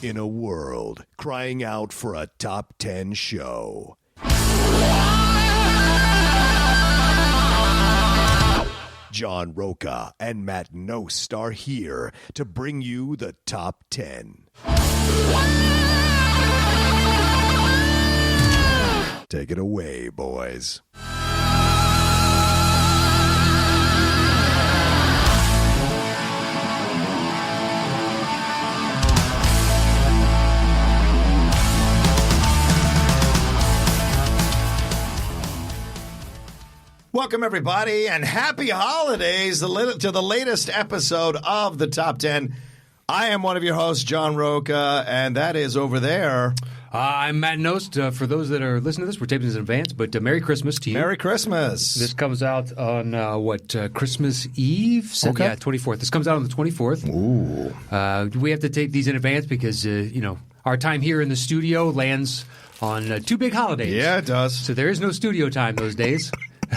in a world crying out for a top 10 show. John Roca and Matt Nost are here to bring you the top 10. Take it away, boys. Welcome, everybody, and happy holidays to the latest episode of the Top 10. I am one of your hosts, John Roca, and that is over there. I'm Matt Nost. For those that are listening to this, we're taping this in advance, but Merry Christmas to you. Merry Christmas. This comes out on, Christmas Eve? Okay. Yeah, 24th. This comes out on the 24th. Ooh. We have to tape these in advance because, our time here in the studio lands on two big holidays. Yeah, it does. So there is no studio time those days.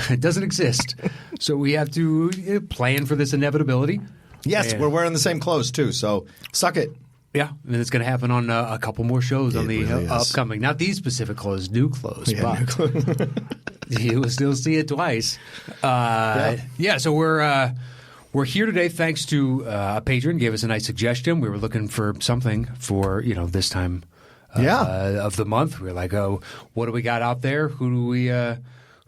It doesn't exist. So we have to plan for this inevitability. Yes, And- we're wearing the same clothes, too, so suck it. Yeah, and it's going to happen on a couple more shows on the really is. upcoming. Not these specific clothes, new clothes, Yeah, but you will still see it twice. So we're here today thanks to a patron gave us a nice suggestion. We were looking for something for this time of the month. We were like, oh, what do we got out there? Who do we?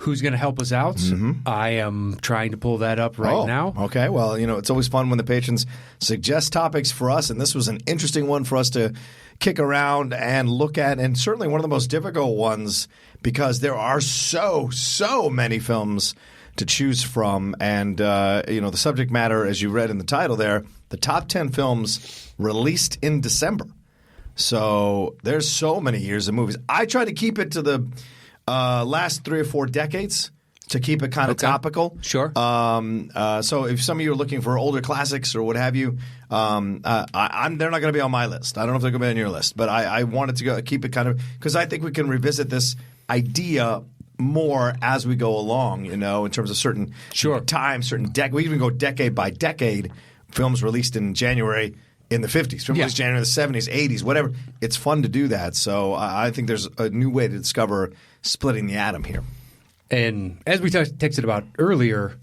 Who's going to help us out? I am trying to pull that up right now. Okay, well, it's always fun when the patrons suggest topics for us, and this was an interesting one for us to kick around and look at, and certainly one of the most difficult ones because there are so many films to choose from, and the subject matter, as you read in the title there, the top 10 films released in December. So there's so many years of movies. I try to keep it to the last 3 or 4 decades to keep it kind of topical. Sure. So if some of you are looking for older classics or what have you, they're not going to be on my list. I don't know if they're going to be on your list, but I wanted to keep it kind of – because I think we can revisit this idea more as we go along, in terms of certain time, certain – we even go decade by decade. Films released in January – in the 50s, from January the 70s, 80s, whatever. It's fun to do that. So I think there's a new way to discover splitting the atom here. And as we texted about earlier,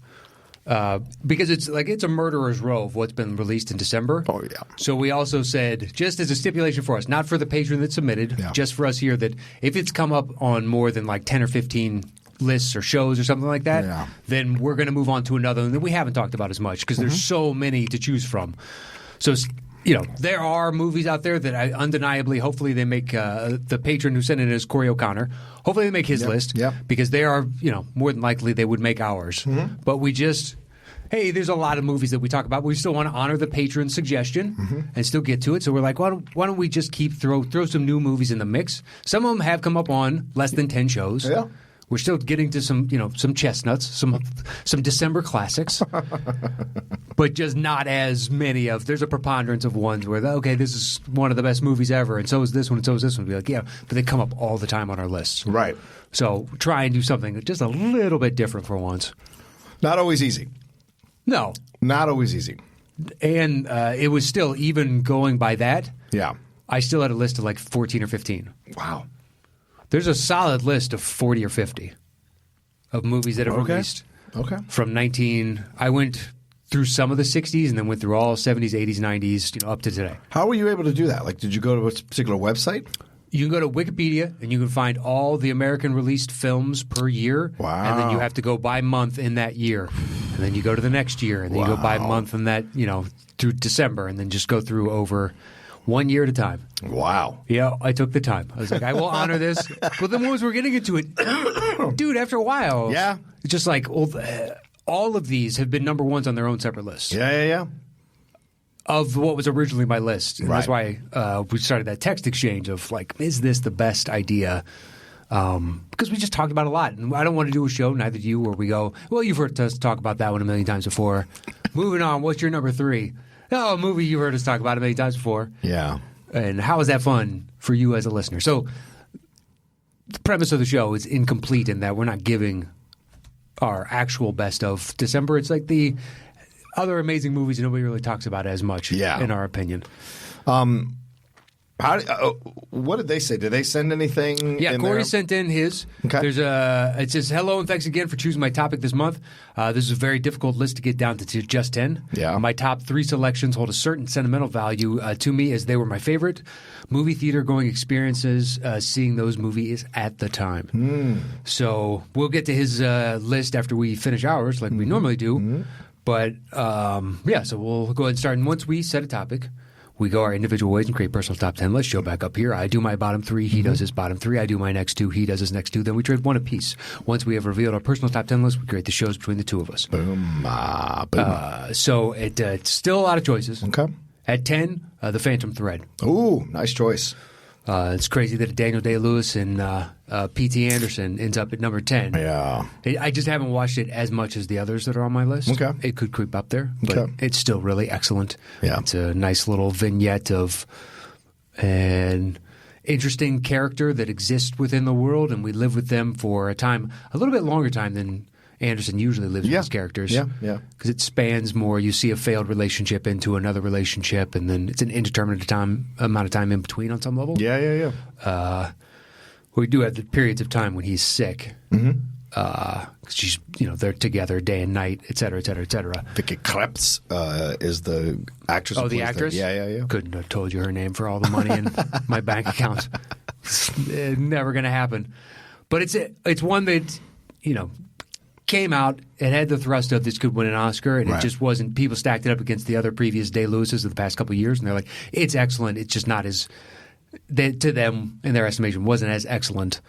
because it's a murderer's row of what's been released in December. Oh, yeah. So we also said, just as a stipulation for us, not for the patron that submitted, just for us here, that if it's come up on more than like 10 or 15 lists or shows or something like that, then we're going to move on to another one that we haven't talked about as much because there's so many to choose from. So there are movies out there that I undeniably, hopefully they make the patron who sent it is Corey O'Connor. Hopefully they make his list because they are, more than likely they would make ours. But we just, there's a lot of movies that we talk about. We still want to honor the patron's suggestion and still get to it. So we're like, why don't we just throw some new movies in the mix? Some of them have come up on less than 10 shows. Yeah. We're still getting to some chestnuts, some December classics, but just not as many of. There's a preponderance of ones where this is one of the best movies ever, and so is this one, and so is this one. Be like, but they come up all the time on our lists, right? So try and do something just a little bit different for once. Not always easy. No, not always easy. And it was still even going by that. Yeah, I still had a list of like 14 or 15. Wow. There's a solid list of 40 or 50 of movies that have released. Okay. From I went through some of the 60s and then went through all 70s, 80s, 90s, up to today. How were you able to do that? Like, did you go to a particular website? You can go to Wikipedia and you can find all the American released films per year. Wow. And then you have to go by month in that year. And then you go to the next year and then you go by month in that, through December and then just go through over 1 year at a time. Wow. Yeah, I took the time. I was like, I will honor this. But then once we're getting into it, dude, after a while, it's just like, all of these have been number ones on their own separate lists. Yeah. Of what was originally my list. And that's why we started that text exchange of like, is this the best idea? Because we just talked about it a lot. And I don't want to do a show, neither do you, where we go, well, you've heard us talk about that one a million times before. Moving on, what's your number 3? Oh, a movie you've heard us talk about a million times before. Yeah. And how is that fun for you as a listener? So the premise of the show is incomplete in that we're not giving our actual best of December. It's like the other amazing movies nobody really talks about as much, in our opinion. What did they say? Did they send anything? Yeah, in Corey there? sent in his. Okay. It says, hello and thanks again for choosing my topic this month. This is a very difficult list to get down to just 10. Yeah. My top 3 selections hold a certain sentimental value to me as they were my favorite movie theater going experiences seeing those movies at the time. So we'll get to his list after we finish ours like we normally do. But so we'll go ahead and start. And once we set a topic, we go our individual ways and create personal top 10 lists. Show back up here. I do my bottom 3. He does his bottom 3. I do my next 2. He does his next 2. Then we trade one apiece. Once we have revealed our personal top 10 list, we create the shows between the two of us. Boom. So it's still a lot of choices. Okay. At 10, The Phantom Thread. Ooh, nice choice. It's crazy that Daniel Day-Lewis and P.T. Anderson ends up at number 10. Yeah. I just haven't watched it as much as the others that are on my list. Okay. It could creep up there, but it's still really excellent. Yeah. It's a nice little vignette of an interesting character that exists within the world, and we live with them for a time, a little bit longer time than Anderson usually lives with his characters. Yeah, yeah. Because it spans more. You see a failed relationship into another relationship, and then it's an indeterminate amount of time in between on some level. Yeah. We do have the periods of time when he's sick. She's, they're together day and night, et cetera, et cetera, et cetera. Vicky Krieps is the actress. Oh, the actress? Yeah. Couldn't have told you her name for all the money in my bank account. Never going to happen. But it's one that, came out, it had the thrust of this could win an Oscar, and it just wasn't. People stacked it up against the other previous Day-Lewises of the past couple of years, and they're like, it's excellent. It's just not as, to them, in their estimation, wasn't as excellent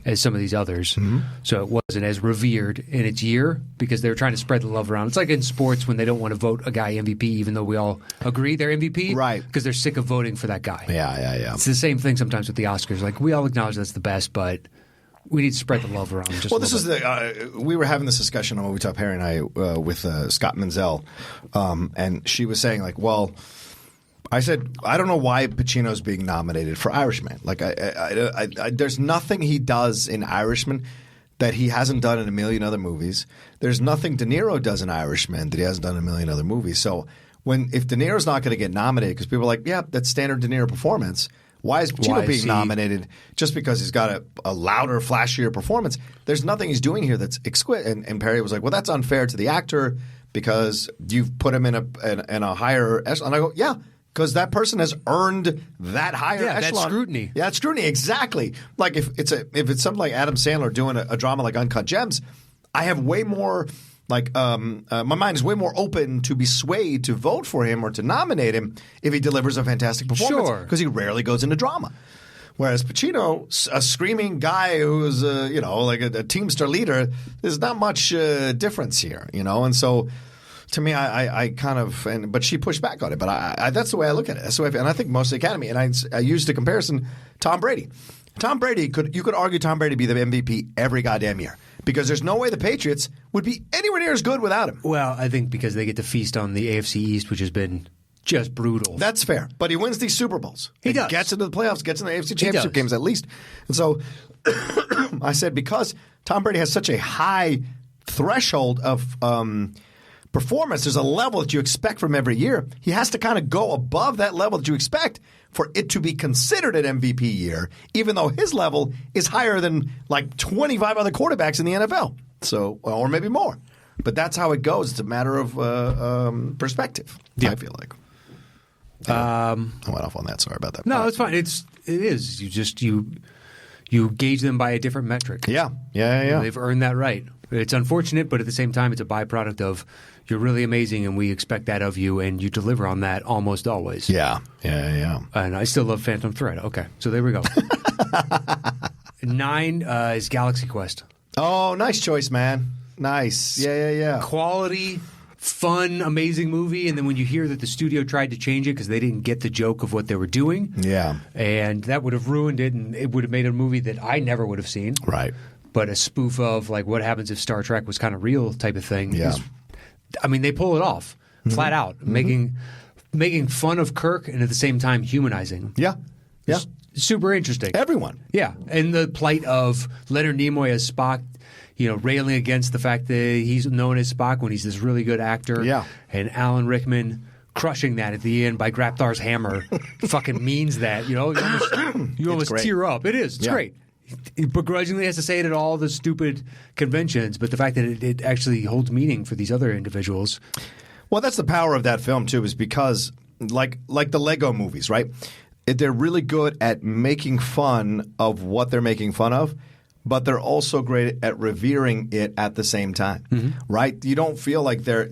as some of these others. So it wasn't as revered in its year because they were trying to spread the love around. It's like in sports when they don't want to vote a guy MVP, even though we all agree they're MVP, right? Because they're sick of voting for that guy. Yeah. It's the same thing sometimes with the Oscars. Like, we all acknowledge that's the best, but we need to spread the love around. We were having this discussion on Movie Top Harry and I with Scott Menzel, and she was saying I said I don't know why Pacino's being nominated for Irishman. Like I there's nothing he does in Irishman that he hasn't done in a million other movies. There's nothing De Niro does in Irishman that he hasn't done in a million other movies. So if De Niro's not going to get nominated because people are like, yeah, that's standard De Niro performance. Why is Pacino being nominated just because he's got a louder, flashier performance? There's nothing he's doing here that's exquisite. And Perry was like, well, that's unfair to the actor because you've put him in a higher echelon. And I go, yeah, because that person has earned that higher echelon. That's scrutiny. Yeah, that's scrutiny, exactly. Like if it's something like Adam Sandler doing a drama like Uncut Gems, I have way more – my mind is way more open to be swayed to vote for him or to nominate him if he delivers a fantastic performance. Sure. Because he rarely goes into drama. Whereas Pacino, a screaming guy who's like a Teamster leader, there's not much difference here, And so to me, I kind of – but she pushed back on it. But I that's the way I look at it. That's the way and I think most of the Academy – and I used the comparison Tom Brady. Tom Brady you could argue Tom Brady be the MVP every goddamn year. Because there's no way the Patriots would be anywhere near as good without him. Well, I think because they get to feast on the AFC East, which has been just brutal. That's fair. But he wins these Super Bowls. He does. Gets into the playoffs, gets in the AFC Championship games at least. And so I said because Tom Brady has such a high threshold of performance, there's a level that you expect from every year. He has to kind of go above that level that you expect for it to be considered an MVP year, even though his level is higher than like 25 other quarterbacks in the NFL. So, or maybe more. But that's how it goes. It's a matter of perspective, I feel like. I went off on that. Sorry about that. No, it's fine. It is. You just you gauge them by a different metric. Yeah. They've earned that right. It's unfortunate, but at the same time, it's a byproduct of you're really amazing, and we expect that of you, and you deliver on that almost always. Yeah. And I still love Phantom Thread. Okay, so there we go. 9 is Galaxy Quest. Oh, nice choice, man. Nice. Yeah. Quality, fun, amazing movie, and then when you hear that the studio tried to change it because they didn't get the joke of what they were doing, and that would have ruined it, and it would have made a movie that I never would have seen. Right. But a spoof of like what happens if Star Trek was kind of real type of thing. Yeah. They pull it off flat out, making fun of Kirk and at the same time humanizing him. Yeah. It's super interesting. Everyone. Yeah. And the plight of Leonard Nimoy as Spock, railing against the fact that he's known as Spock when he's this really good actor. Yeah. And Alan Rickman crushing that at the end by Grapthar's hammer fucking means that. You know, you almost tear up. It is. It's great. He begrudgingly has to say it at all the stupid conventions, but the fact that it actually holds meaning for these other individuals. Well, that's the power of that film too, is because like the Lego movies, right? They're really good at making fun of what they're making fun of, but they're also great at revering it at the same time, right? You don't feel like they're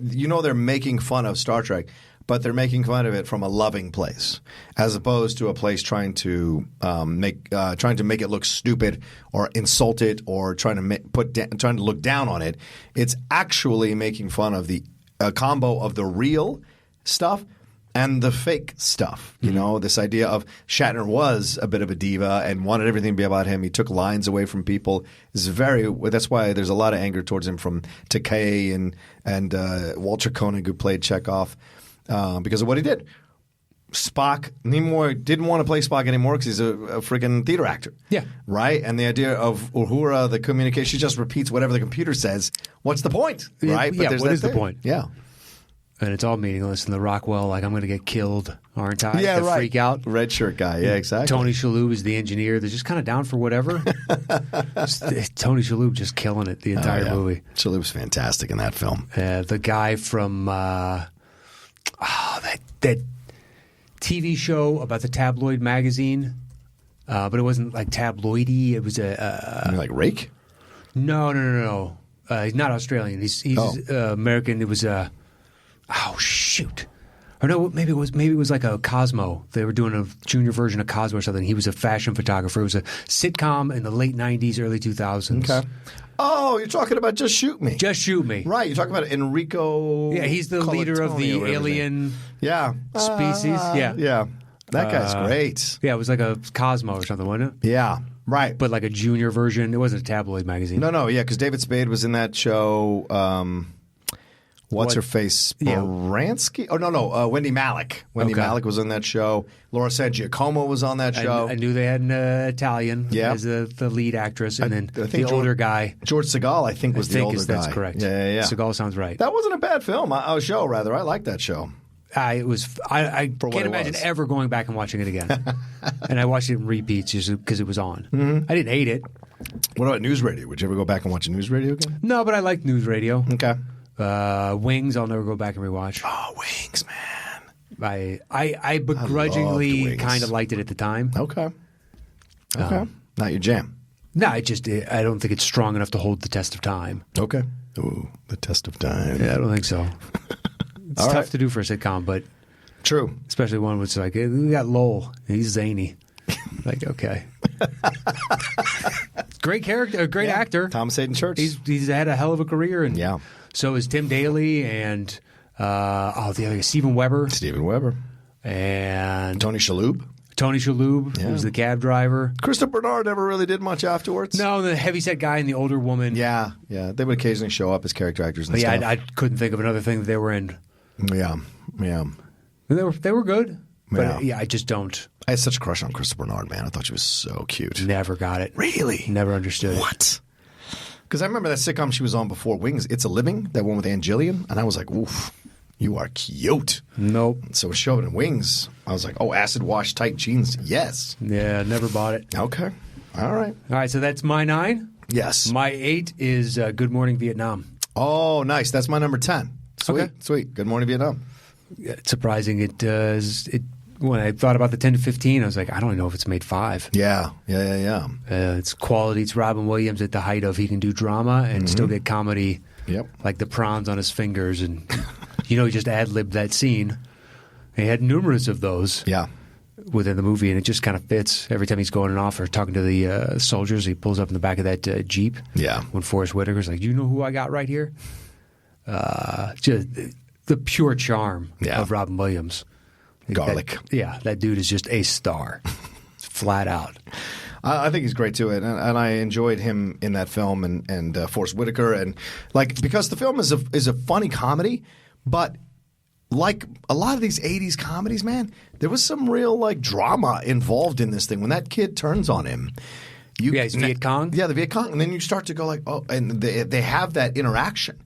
making fun of Star Trek, but they're making fun of it from a loving place, as opposed to a place trying to make it look stupid or insult it or trying to look down on it. It's actually making fun of the combo of the real stuff and the fake stuff. You know, this idea of Shatner was a bit of a diva and wanted everything to be about him. He took lines away from people. That's why there's a lot of anger towards him from Takei and Walter Koenig, who played Chekhov, because of what he did. Spock Nimoy didn't want to play Spock anymore because he's a freaking theater actor. Yeah. Right? And the idea of Uhura, the communication, she just repeats whatever the computer says. What's the point? Right? Yeah, what is the point? Yeah. And it's all meaningless. And the Rockwell, like, I'm going to get killed, aren't I? Yeah, right. Freak out. Red shirt guy. Yeah, exactly. Tony Shalhoub is the engineer. They're just kind of down for whatever. Tony Shalhoub just killing it the entire movie. Shalhoub's fantastic in that film. The guy from that TV show about the tabloid magazine, but it wasn't like tabloidy. It was like Rake? No. He's not Australian. He's American. It was shoot. Or no, maybe it was like a Cosmo. They were doing a junior version of Cosmo or something. He was a fashion photographer. It was a sitcom in the late 90s, early 2000s. Okay. Oh, you're talking about Just Shoot Me. Just Shoot Me. Right. You're talking about Enrico. Yeah, he's the leader of the alien species. Yeah. That guy's great. Yeah, it was like a Cosmo or something, wasn't it? Yeah. Right. But like a junior version. It wasn't a tabloid magazine. No. Yeah, because David Spade was in that show. What's her face? Baranski? Oh, no. Wendy Malick. Wendy Malick was on that show. Laura San Giacomo was on that show. I knew they had an Italian as the lead actress, and then the older guy. George Segal, I think, was the older guy. That's correct. Yeah. Segal sounds right. That wasn't a bad film. Show, rather. I liked that show. I can't imagine ever going back and watching it again. And I watched it in repeats just because it was on. I didn't hate it. What about News Radio? Would you ever go back and watch News Radio again? No, but I liked News Radio. Okay. Wings, I'll never go back and rewatch. Oh, Wings, man. I begrudgingly kind of liked it at the time. Okay. Not your jam. No, I don't think it's strong enough to hold the test of time. Okay. Ooh, the test of time. Yeah, I don't think so. It's tough to do for a sitcom, but true. Especially one that's like, we got Lowell. He's zany. Like, okay. Great character, great actor. Thomas Hayden Church. He's had a hell of a career, and so is Tim Daly and the other guy, Steven Weber. And Tony Shalhoub. Who was the cab driver. Christopher Bernard never really did much afterwards. No, the heavyset guy and the older woman. Yeah. They would occasionally show up as character actors and stuff. I couldn't think of another thing that they were in. Yeah. They were good, but I just don't. I had such a crush on Christopher Bernard, man. I thought she was so cute. Never got it. Really? Never understood. What? Because I remember that sitcom she was on before Wings, It's a Living, that one with Ann Gillian, and I was like, oof, you are cute. Nope. So showing in Wings, I was like, oh, acid wash tight jeans, yes. Yeah, never bought it. Okay. All right, so that's my 9. Yes. My 8 is Good Morning Vietnam. Oh, nice. That's my number 10. Sweet. Good Morning Vietnam. It's surprising. When I thought about the 10 to 15, I was like, I don't know if it's made 5. Yeah. It's quality. It's Robin Williams at the height of he can do drama and still get comedy. Yep. Like the prawns on his fingers, and he just ad-libbed that scene. He had numerous of those. Yeah. Within the movie, and it just kind of fits. Every time he's going off or talking to the soldiers, he pulls up in the back of that Jeep. Yeah. When Forrest Whitaker's like, "Do you know who I got right here?" Just the pure charm of Robin Williams. Garlic. That dude is just a star, flat out. I think he's great too, and I enjoyed him in that film and Forrest Whitaker, and because the film is a funny comedy, but like a lot of these 80s comedies, man, there was some real drama involved in this thing. When that kid turns on him, he's Viet Cong. Yeah, the Viet Cong, and then you start to go oh, and they have that interaction.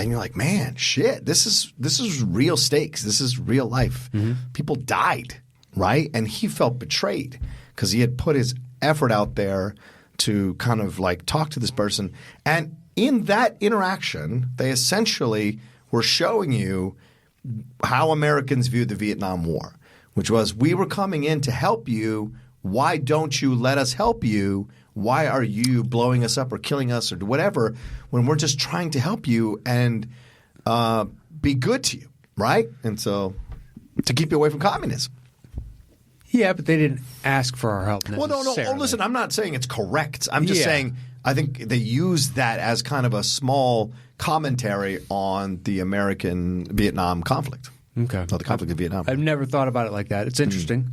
and you're like, man, shit, this is real stakes. This is real life. People died, right? And he felt betrayed because he had put his effort out there to kind of like talk to this person. And in that interaction, they essentially were showing you how Americans viewed the Vietnam War, which was, we were coming in to help you. Why don't you let us help you? Why are you blowing us up or killing us or whatever when we're just trying to help you and be good to you, right? And so to keep you away from communism. Yeah, but they didn't ask for our help necessarily. Well, no. Oh, listen, I'm not saying it's correct. I'm just saying I think they use that as kind of a small commentary on the American-Vietnam conflict. Okay. Or the conflict in Vietnam. I've never thought about it like that. It's interesting.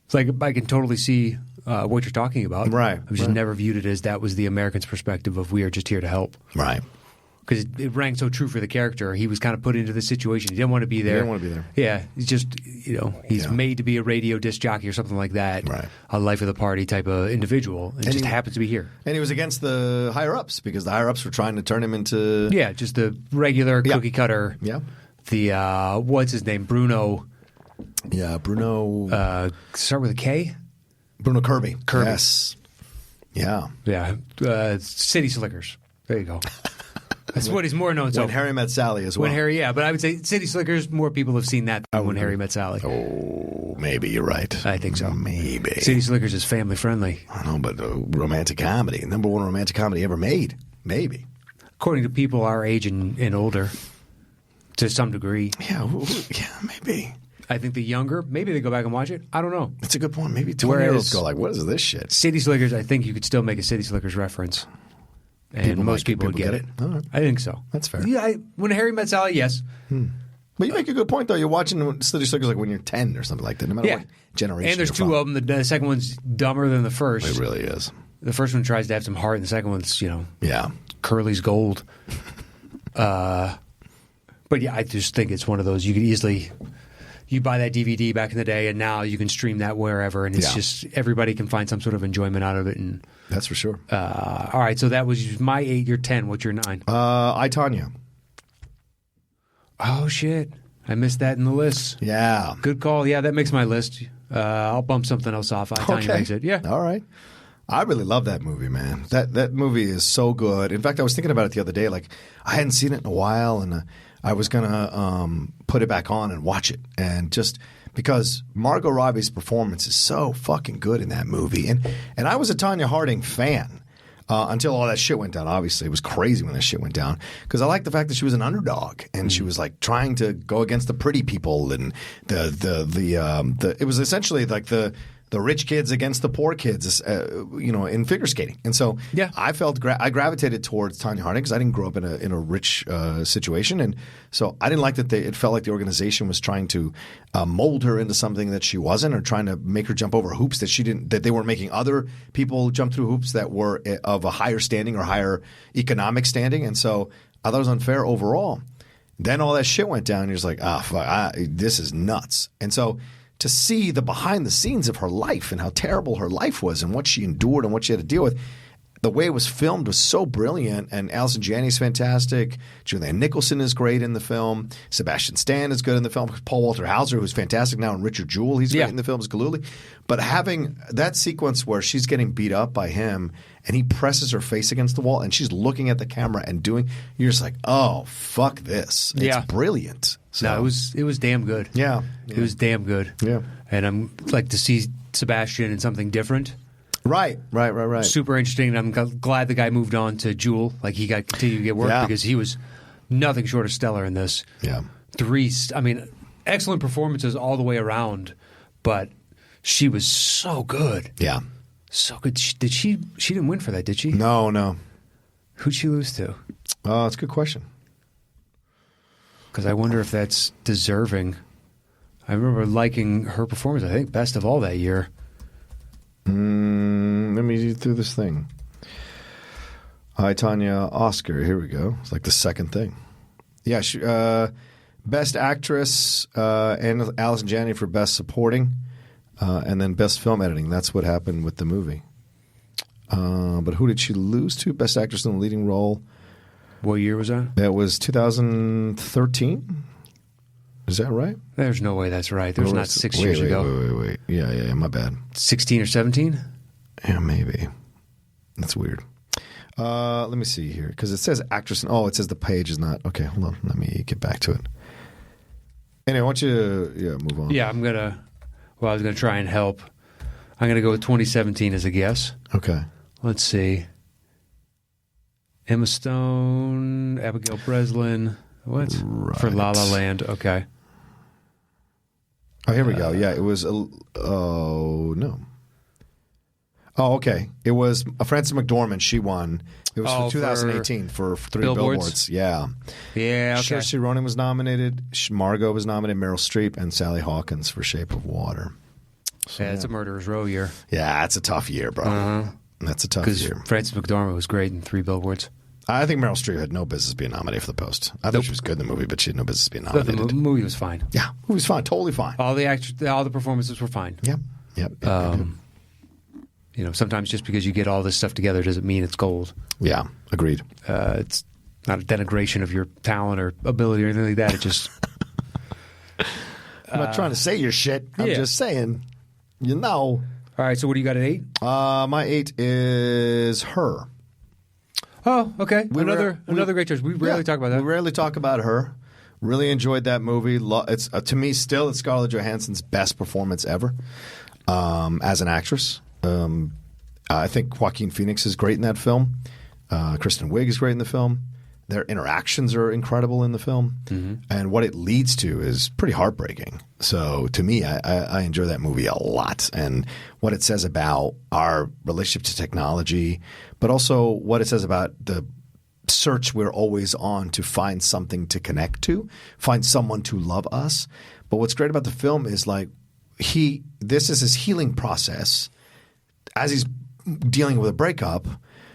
It's like I can totally see what you're talking about. Right. I've just never viewed it as that was the Americans' perspective of we are just here to help. Right. Because it rang so true for the character. He was kind of put into this situation. He didn't want to be there. He didn't want to be there. Yeah. He's just, he's made to be a radio disc jockey or something like that. Right. A life of the party type of individual. And just happens to be here. And he was against the higher-ups because the higher-ups were trying to turn him into... Yeah, just the regular cookie cutter. Yeah. The, what's his name? Bruno. Yeah, Bruno... Start with a K? Bruno Kirby. Kirby. Yes. Yeah. Yeah. City Slickers. There you go. That's what he's more known for. When Harry Met Sally as well. But I would say City Slickers, more people have seen that than When Harry Met Sally. Oh, maybe you're right. I think so. Maybe. City Slickers is family friendly. I don't know, but romantic comedy. Number one romantic comedy ever made. Maybe. According to people our age and older, to some degree. Yeah, maybe. I think the younger, maybe they go back and watch it. I don't know. That's a good point. Maybe 20-year-olds go like, what is this shit? City Slickers, I think you could still make a City Slickers reference. And most people would get it. All right. I think so. That's fair. Yeah, When Harry Met Sally, yes. But you make a good point, though. You're watching City Slickers like when you're 10 or something like that, no matter what generation. And there's two of them. The second one's dumber than the first. It really is. The first one tries to have some heart, and the second one's, Curly's gold. But yeah, I just think it's one of those you could easily... You buy that DVD back in the day, and now you can stream that wherever, and it's just everybody can find some sort of enjoyment out of it. And that's for sure. All right, so that was my 8. You're 10. What's your 9? I, Tonya. Oh shit, I missed that in the list. Yeah, good call. Yeah, that makes my list. I'll bump something else off. I Tonya makes it. Yeah, all right. I really love that movie, man. That movie is so good. In fact, I was thinking about it the other day. Like, I hadn't seen it in a while, and I was going to put it back on and watch it. And just because Margot Robbie's performance is so fucking good in that movie. And I was a Tonya Harding fan until all that shit went down. Obviously, it was crazy when that shit went down. Because I liked the fact that she was an underdog. And she was like trying to go against the pretty people. And it was essentially like the rich kids against the poor kids, in figure skating. And so I felt I gravitated towards Tonya Harding because I didn't grow up in a rich situation. And so I didn't like that it felt like the organization was trying to mold her into something that she wasn't, or trying to make her jump over hoops that they weren't making other people jump through hoops that were of a higher standing or higher economic standing. And so I thought it was unfair overall. Then all that shit went down and you're just like, fuck, this is nuts. And so to see the behind the scenes of her life and how terrible her life was and what she endured and what she had to deal with, the way it was filmed was so brilliant. And Allison Janney's fantastic. Julianne Nicholson is great in the film. Sebastian Stan is good in the film. Paul Walter Hauser, who's fantastic now, and Richard Jewell, he's great in the film as Galooly. But having that sequence where she's getting beat up by him and he presses her face against the wall and she's looking at the camera and you're just like, oh, fuck this. It's brilliant. So, no, it was damn good. Yeah. It was damn good. Yeah. And I'm like to see Sebastian in something different. Right. Super interesting. And I'm glad the guy moved on to Jewel. Like he got continued to get work because he was nothing short of stellar in this. Yeah. Excellent performances all the way around, but she was so good. Yeah. So good. She didn't win for that, did she? No. Who'd she lose to? That's a good question. Because I wonder if that's deserving. I remember liking her performance, I think, best of all that year. Let me do this thing. Hi, Tonya. Oscar. Here we go. It's like the second thing. Yeah. Best Actress, and Allison Janney for Best Supporting, and then Best Film Editing. That's what happened with the movie. But who did she lose to? Best Actress in the Leading Role. What year was that? That was 2013. Is that right? There's no way that's right. There's not 6 years ago. Wait. Yeah, my bad. 16 or 17? Yeah, maybe. That's weird. Let me see here. Because it says actress. It says the page is not. Okay, hold on. Let me get back to it. Anyway, I want you to move on. Yeah, I was going to try and help. I'm going to go with 2017 as a guess. Okay. Let's see. Emma Stone, Abigail Breslin. What? Right. For La La Land. Okay. Oh, here we go. Yeah, it was. No. Oh, okay. It was Frances McDormand. She won. It was for 2018 for 3 billboards. Yeah. Yeah. Okay. Saoirse Ronan was nominated. Margot was nominated. Meryl Streep and Sally Hawkins for Shape of Water. So, it's a Murderer's Row year. Yeah, it's a tough year, bro. Uh-huh. That's a tough year. Because Frances McDormand was great in 3 billboards. I think Meryl Streep had no business being nominated for The Post. I thought she was good in the movie, but she had no business being nominated. The movie was fine. Yeah, it was fine. Totally fine. All the performances were fine. Yep. Sometimes just because you get all this stuff together doesn't mean it's gold. Yeah, agreed. It's not a denigration of your talent or ability or anything like that. It just... I'm not trying to say your shit. I'm just saying, All right, so what do you got at 8? My 8 is Her. Oh, okay. Another great choice. We rarely talk about that. We rarely talk about Her. Really enjoyed that movie. It's to me still it's Scarlett Johansson's best performance ever as an actress. I think Joaquin Phoenix is great in that film. Kristen Wiig is great in the film. Their interactions are incredible in the film. Mm-hmm. And what it leads to is pretty heartbreaking. So to me, I enjoy that movie a lot. And what it says about our relationship to technology, but also what it says about the search we're always on to find something to connect to, find someone to love us. But what's great about the film is this is his healing process. As he's dealing with a breakup,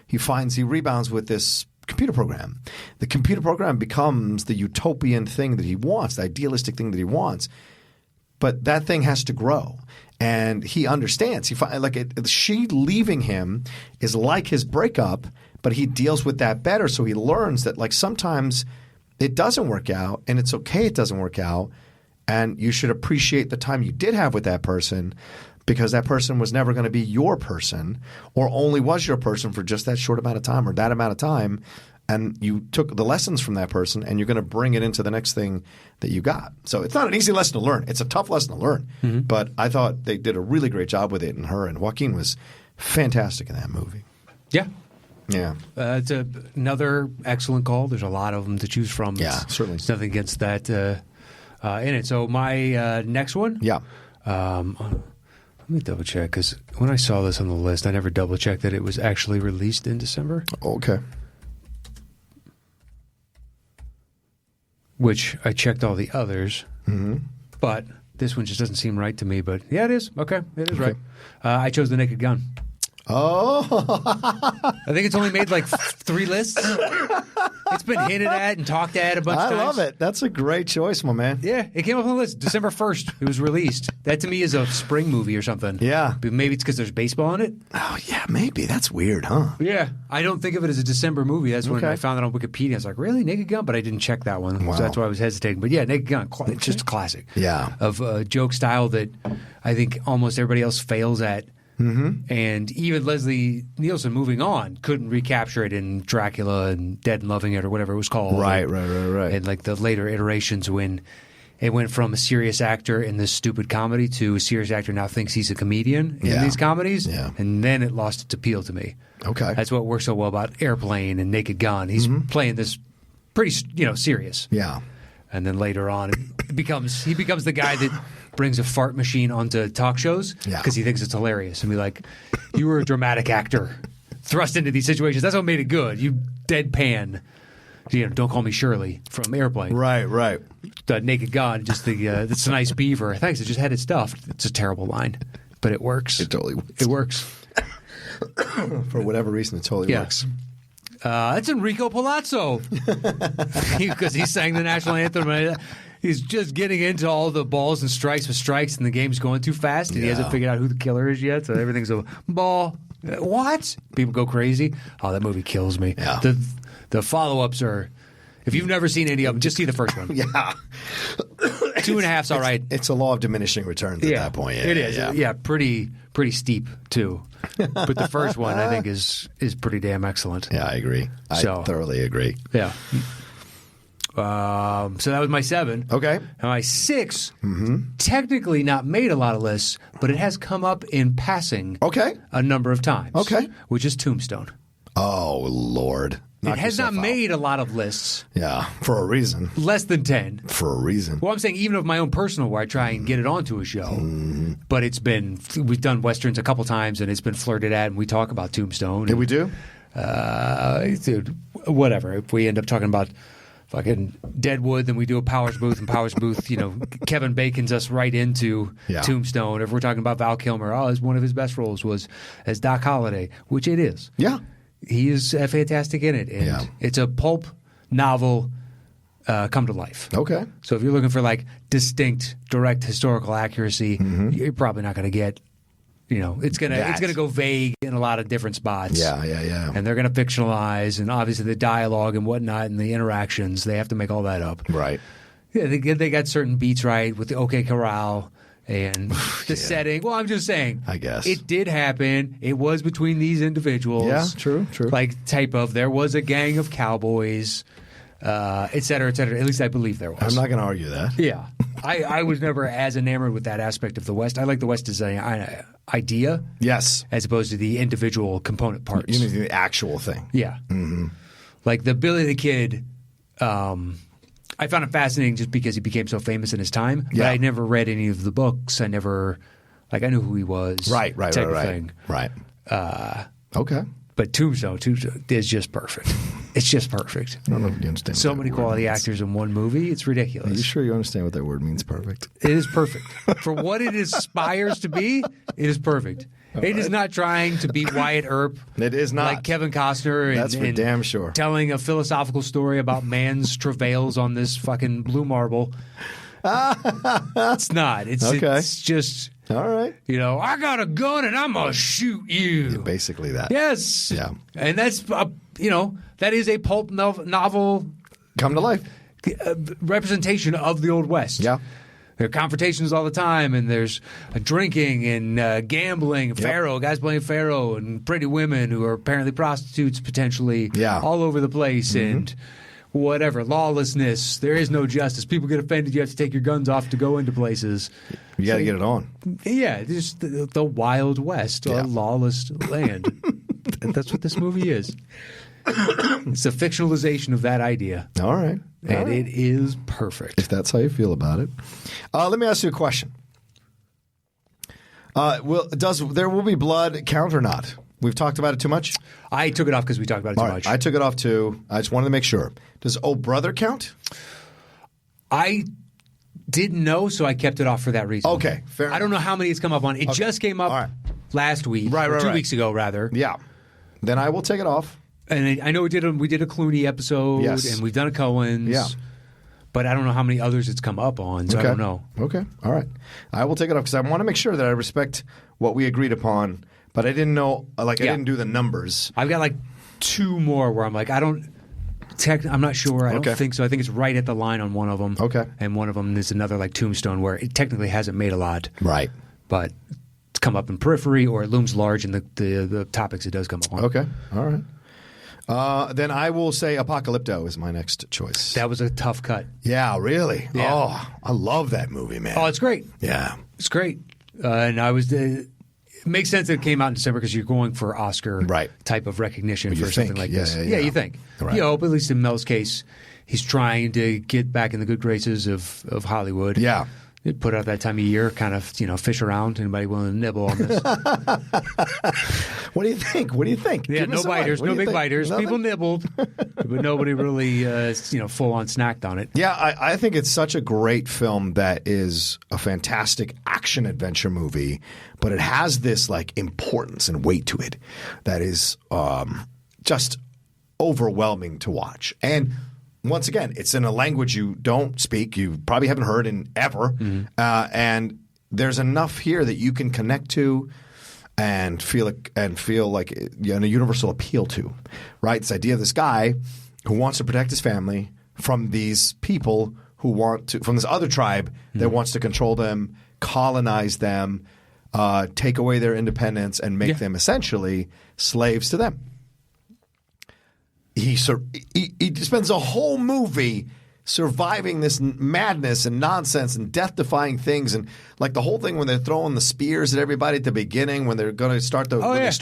he rebounds with this computer program. The computer program becomes the utopian thing that he wants, the idealistic thing that he wants. But that thing has to grow. And he understands. She leaving him is like his breakup, but he deals with that better. So he learns that sometimes it doesn't work out, and it's okay it doesn't work out. And you should appreciate the time you did have with that person, because that person was never going to be your person, or only was your person for just that short amount of time or that amount of time. And you took the lessons from that person and you're going to bring it into the next thing that you got. So it's not an easy lesson to learn. It's a tough lesson to learn. Mm-hmm. But I thought they did a really great job with it in Her. And Joaquin was fantastic in that movie. Yeah. Yeah. It's another excellent call. There's a lot of them to choose from. Yeah, certainly. There's nothing against that in it. So my next one. Yeah. Let me double check, because when I saw this on the list, I never double checked that it was actually released in December. Okay. Which I checked all the others, but this one just doesn't seem right to me. But yeah, it is. Okay, it is right. I chose The Naked Gun. Oh. I think it's only made 3 lists. It's been hinted at and talked at a bunch of times. I love it. That's a great choice, my man. Yeah, it came up on the list. December 1st, it was released. That to me is a spring movie or something. Yeah. But maybe it's because there's baseball in it. Oh, yeah, maybe. That's weird, huh? Yeah. I don't think of it as a December movie. That's when I found it on Wikipedia. I was like, really? Naked Gun? But I didn't check that one. Wow. So that's why I was hesitating. But yeah, Naked Gun. It's just a classic. Yeah. Of a joke style that I think almost everybody else fails at. Mm-hmm. And even Leslie Nielsen, moving on, couldn't recapture it in Dracula and Dead and Loving It or whatever it was called. Right. And the later iterations when it went from a serious actor in this stupid comedy to a serious actor now thinks he's a comedian in these comedies. Yeah. And then it lost its appeal to me. Okay. That's what works so well about Airplane and Naked Gun. He's playing this pretty, serious. Yeah. And then later on, he becomes the guy that brings a fart machine onto talk shows because he thinks it's hilarious. And be like, you were a dramatic actor thrust into these situations. That's what made it good. You deadpan, Don't Call Me Shirley from Airplane. Right. The Naked Gun, just it's a nice beaver. Thanks, I just had it stuffed. It's a terrible line, but it works. It totally works. It works. For whatever reason, it totally works. That's Enrico Palazzo because he sang the national anthem. He's just getting into all the balls and strikes with strikes, and the game's going too fast, and he hasn't figured out who the killer is yet, so everything's a ball. What? People go crazy. Oh, that movie kills me. Yeah. The follow-ups are, if you've never seen any of them, just see the first one. Yeah. 2.5's all right. It's a law of diminishing returns at that point. Yeah, it is. Yeah, pretty steep too. But the first one I think is pretty damn excellent. Yeah, I agree. I thoroughly agree. Yeah. So that was my 7. Okay. And my 6, technically not made a lot of lists, but it has come up in passing a number of times. Okay. Which is Tombstone. Oh, Lord. It has not made a lot of lists. Yeah, for a reason. Less than 10. For a reason. Well, I'm saying even of my own personal where I try and get it onto a show. But we've done Westerns a couple times and it's been flirted at and we talk about Tombstone. Did we do? Dude, whatever. If we end up talking about fucking Deadwood, then we do a Powers Booth, and Powers Booth, Kevin Bacon's us right into Tombstone. If we're talking about Val Kilmer, one of his best roles was as Doc Holliday, which it is. Yeah. He is fantastic in it. And it's a pulp novel come to life. Okay. So if you're looking for like distinct, direct historical accuracy, you're probably not going to get, it's gonna go vague in a lot of different spots. Yeah. And they're going to fictionalize, and obviously the dialogue and whatnot and the interactions, they have to make all that up. Right. Yeah, they got certain beats right with the OK Corral and the setting. Well, I'm just saying. I guess. It did happen. It was between these individuals. Yeah, true. Like there was a gang of cowboys, et cetera, et cetera. At least I believe there was. I'm not going to argue that. Yeah. I was never as enamored with that aspect of the West. I like the West as an idea. Yes. As opposed to the individual component parts. You mean the actual thing. Yeah. Like the Billy the Kid, I found it fascinating just because he became so famous in his time. But I never read any of the books. I never, I knew who he was. Right. Thing. Right. Okay. But Tombstone is just perfect. It's just perfect. I don't know if you understand. So many quality actors in one movie. It's ridiculous. Are you sure you understand what that word means, perfect? It is perfect. For what it aspires to be, it is perfect. It is not trying to be Wyatt Earp. It is not. Like Kevin Costner. That's for damn sure. Telling a philosophical story about man's travails on this fucking blue marble. It's not. It's just... All right. I got a gun and I'm going to shoot you. Yeah, basically that. Yes. Yeah. And that's, that is a pulp novel. Come to life. Representation of the Old West. Yeah. There are confrontations all the time, and there's drinking and gambling, Pharaoh, guys playing Pharaoh, and pretty women who are apparently prostitutes potentially all over the place, and whatever, lawlessness. There is no justice. People get offended. You have to take your guns off to go into places. You got to get it on. Yeah, just the Wild West, a lawless land. And that's what this movie is. It's a fictionalization of that idea. All right. And it is perfect. If that's how you feel about it. Let me ask you a question. Does There Will Be Blood count or not? We've talked about it too much? I took it off because we talked about it too much. I took it off too. I just wanted to make sure. Does Oh Brother count? I didn't know, so I kept it off for that reason. Okay, fair enough. I don't know how many it's come up on. It just came up last week, or 2 weeks ago, rather. Yeah. Then I will take it off. And I know we did a Clooney episode, and we've done a Coen's. Yeah. But I don't know how many others it's come up on, so I don't know. Okay. All right. I will take it off because I want to make sure that I respect what we agreed upon, but I didn't know, I didn't do the numbers. I've got 2 more where I'm I'm not sure. I don't think so. I think it's right at the line on one of them. Okay. And one of them is another Tombstone where it technically hasn't made a lot. Right. But it's come up in periphery or it looms large in the topics it does come up on. Okay. All right. Then I will say Apocalypto is my next choice. That was a tough cut. Yeah, really? Yeah. Oh, I love that movie, man. Oh, it's great. Yeah. It's great. And it makes sense that it came out in December because you're going for Oscar type of recognition for something like this. Yeah, you think. Right. You hope, at least in Mel's case, he's trying to get back in the good graces of Hollywood. Yeah. Put out that time of year, kind of, fish around. Anybody willing to nibble on this? What do you think? Yeah, no biters, no big biters. Nothing? People nibbled, but nobody really, full on snacked on it. Yeah, I think it's such a great film that is a fantastic action adventure movie, but it has this importance and weight to it that is just overwhelming to watch. And once again, it's in a language you don't speak, you probably haven't heard in ever, and there's enough here that you can connect to and feel like a universal appeal to, right? This idea of this guy who wants to protect his family from these people from this other tribe that wants to control them, colonize them, take away their independence, and make them essentially slaves to them. He spends a whole movie surviving this madness and nonsense and death-defying things, and like the whole thing when they're throwing the spears at everybody at the beginning when they're going to start the race.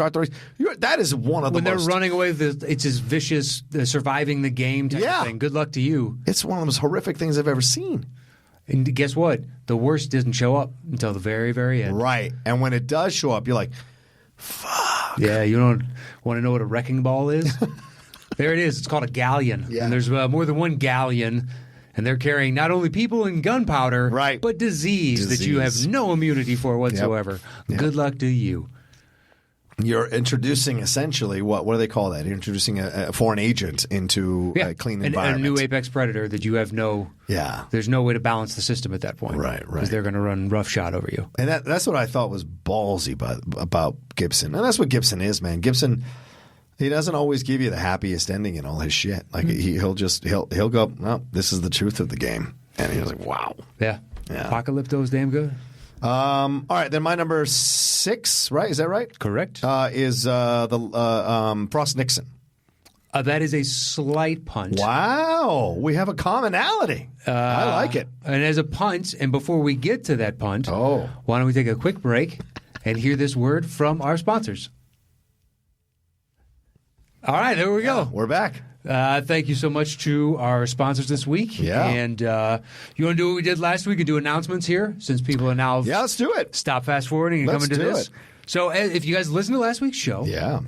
That is one of the when they're running away. It's as vicious, surviving the game type of thing. Good luck to you. It's one of the most horrific things I've ever seen. And guess what? The worst doesn't show up until the very, very end. Right, and when it does show up, you're like, "Fuck." Yeah, you don't want to know what a wrecking ball is. There it is. It's called a galleon. Yeah. And there's more than one galleon. And they're carrying not only people and gunpowder, but disease that you have no immunity for whatsoever. Yep. Good luck to you. You're introducing essentially, what do they call that? You're introducing a foreign agent into a clean environment. And a new apex predator that you have there's no way to balance the system at that point. Right. Because they're going to run roughshod over you. And that's what I thought was ballsy about Gibson. And that's what Gibson is, man. Gibson... He doesn't always give you the happiest ending in all his shit. Like he'll go, "No, this is the truth of the game," and he's like, "Wow, yeah. Apocalypto's damn good." All right, then my number 6, right? Is that right? Correct. Is the Frost Nixon. That is a slight punt. Wow, we have a commonality. I like it. And as a punt, and before we get to that punt, why don't we take a quick break and hear this word from our sponsors? All right, there we go. We're back. Thank you so much to our sponsors this week. Yeah. And you want to do what we did last week and do announcements here since people are now let's do it. Stop fast forwarding and coming to this. It. So if you guys listened to last week's show,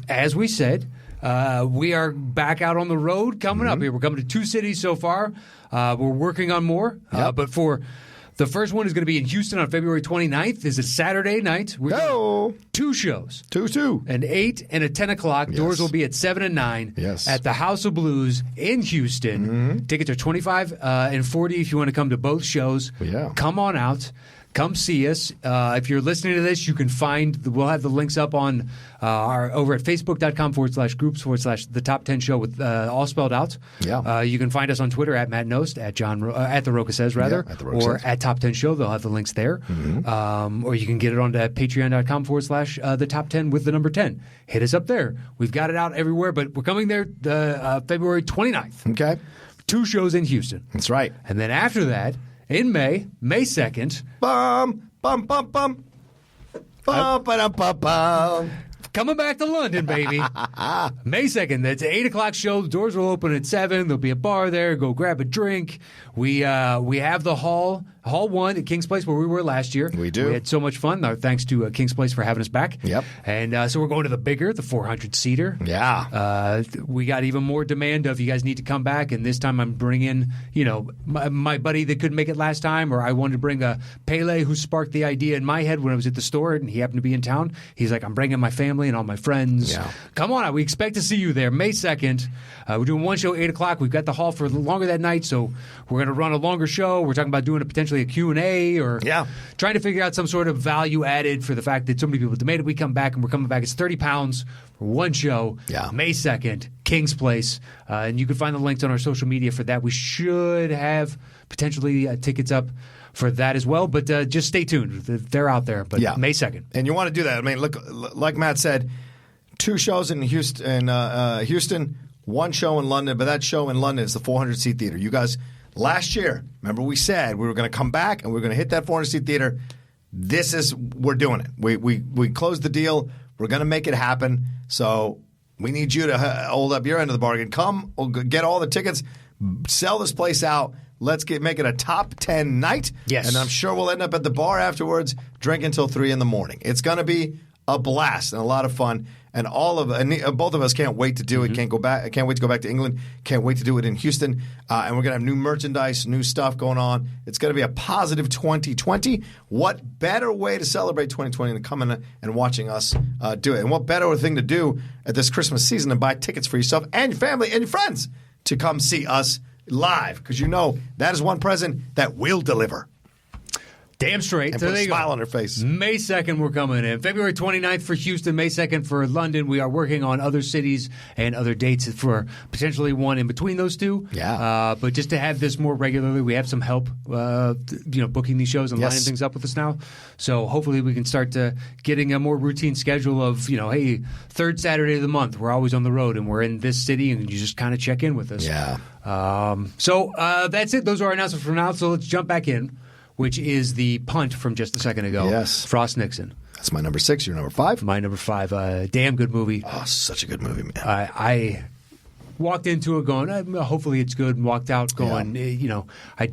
as we said, we are back out on the road coming up here. We're coming to 2 cities so far. We're working on more. But for the first one is going to be in Houston on February 29th. This is Saturday night. We're doing 2 shows. 2. An 8 and a 10 o'clock. Yes. Doors will be at 7 and 9 at the House of Blues in Houston. Tickets are $25 and $40 if you want to come to both shows. Come on out. Come see us. If you're listening to this, you can we'll have the links up on over at facebook.com/groups/the top 10 show with all spelled out. You can find us on Twitter at Matt Nost, at the Roca Says rather, or at Top 10 Show. They'll have the links there. Or you can get it onto patreon.com/the top 10 with the number 10. Hit us up there. We've got it out everywhere, but we're coming there February 29th. Okay. 2 shows in Houston. That's right. And then after that, in May 2nd. Bum, bum, bum, bum. Bum, ba-dum, bum, bum. Coming back to London, baby. May 2nd. That's an 8 o'clock show. The doors will open at 7. There'll be a bar there. Go grab a drink. We have the Hall 1 at King's Place where we were last year. We do. We had so much fun. Thanks to King's Place for having us back. Yep. And so we're going to the 400-seater. Yeah. We got even more demand of you guys need to come back. And this time I'm bringing, my buddy that couldn't make it last time, or I wanted to bring a Pele who sparked the idea in my head when I was at the store and he happened to be in town. He's like, I'm bringing my family and all my friends. Yeah. Come on out. We expect to see you there May 2nd. We're doing one show 8 o'clock. We've got the hall for longer that night, so we're going to run a longer show. We're talking about doing potentially a Q&A or trying to figure out some sort of value added for the fact that so many people demanded we come back, and we're coming back. It's £30 for one show, May 2nd, King's Place. And you can find the links on our social media for that. We should have potentially tickets up for that as well, but just stay tuned. They're out there, but May 2nd. And you want to do that. I mean, look, like Matt said, 2 shows in Houston, one show in London, but that show in London is the 400-seat theater. You guys, last year, remember we said we were going to come back and we were going to hit that 400-seat theater. We're doing it. We closed the deal. We're going to make it happen. So we need you to hold up your end of the bargain. Come, we'll get all the tickets, sell this place out. Let's make it a top 10 night. Yes. And I'm sure we'll end up at the bar afterwards, drink until 3 in the morning. It's going to be a blast and a lot of fun. And both of us can't wait to do it. Can't wait to go back to England. Can't wait to do it in Houston. And we're going to have new merchandise, new stuff going on. It's going to be a positive 2020. What better way to celebrate 2020 than coming and watching us do it? And what better thing to do at this Christmas season than buy tickets for yourself and your family and your friends to come see us live? Because that is one present that will deliver. Damn straight. And So put there a you go. smile on her face. May 2nd, we're coming in. February 29th for Houston, May 2nd for London. We are working on other cities and other dates for potentially one in between those two. Yeah. But just to have this more regularly, we have some help, booking these shows and lining things up with us now. So hopefully we can start getting a more routine schedule of, hey, third Saturday of the month, we're always on the road and we're in this city, and you just kind of check in with us. Yeah. So that's it. Those are our announcements for now. So let's jump back in, which is the punt from just a second ago. Yes. Frost Nixon. That's my number 6. Your number 5? My number 5. Damn good movie. Oh, such a good movie, man. I walked into it going, hopefully it's good, and walked out going, I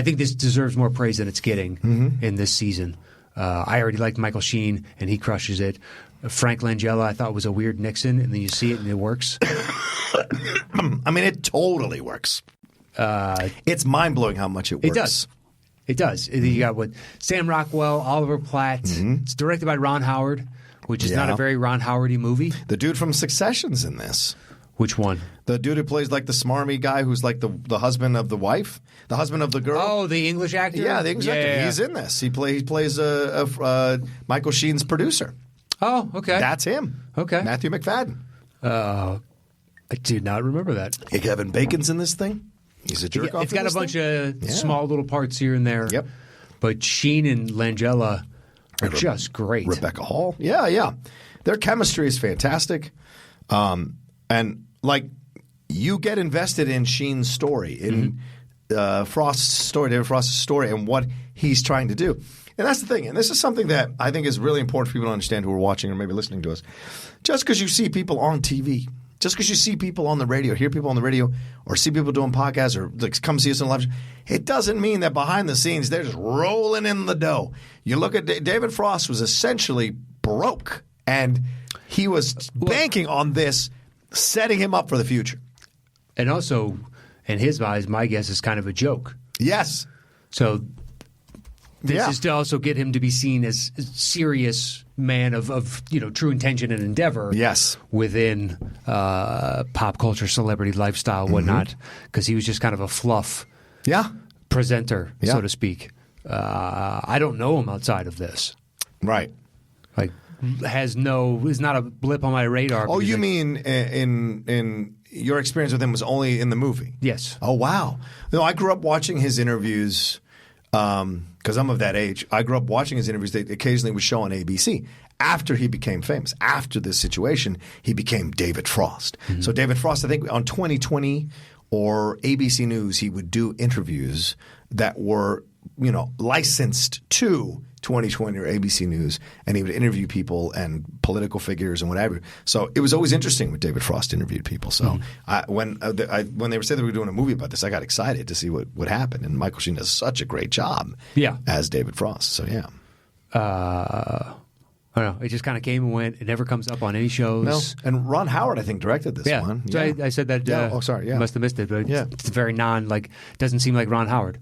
think this deserves more praise than it's getting in this season. I already liked Michael Sheen, and he crushes it. Frank Langella, I thought was a weird Nixon, and then you see it and it works. I mean, it totally works. It's mind-blowing how much it works. It does. It does. You got Sam Rockwell, Oliver Platt. It's directed by Ron Howard, which is not a very Ron Howardy movie. The dude from Succession's in this. Which one? The dude who plays like the smarmy guy who's like the husband of the wife, the husband of the girl. Oh, the English actor? Yeah, the English actor. Yeah. He's in this. He plays Michael Sheen's producer. Oh, okay. That's him. Okay. Matthew McFadden. I did not remember that. Hey, Kevin Bacon's in this thing. He's a jerk off. It's got a bunch of small little parts here and there. Yep. But Sheen and Langella are just great. Rebecca Hall. Yeah. Their chemistry is fantastic. And like you get invested in Sheen's story, in Frost's story, David Frost's story, and what he's trying to do. And that's the thing. And this is something that I think is really important for people to understand who are watching or maybe listening to us. Just because you see people on TV, just because you see people on the radio, hear people on the radio, or see people doing podcasts, or come see us in live, it doesn't mean that behind the scenes they're just rolling in the dough. You look at David Frost was essentially broke, and he was banking on this, setting him up for the future. And also, in his eyes, my guess is kind of a joke. Yes. So this is to also get him to be seen as a serious man of true intention and endeavor. Yes. Within pop culture, celebrity lifestyle, whatnot, because he was just kind of a fluff presenter, so to speak. I don't know him outside of this. Right. Like, is not a blip on my radar. Oh, you mean in your experience with him was only in the movie? Yes. Oh, wow. No, I grew up watching his interviews because I'm of that age. I grew up watching his interviews. They occasionally would show on ABC. After he became famous, after this situation, he became David Frost. So David Frost, I think on 2020 or ABC News, he would do interviews that were, licensed to 2020 or ABC News, and he would interview people and political figures and whatever. So it was always interesting when David Frost interviewed people. So when they were saying they were doing a movie about this, I got excited to see what would happen. And Michael Sheen does such a great job as David Frost. So I don't know. It just kind of came and went. It never comes up on any shows. No. And Ron Howard, I think, directed this one. So I said that. Must have missed it, but it's very doesn't seem like Ron Howard.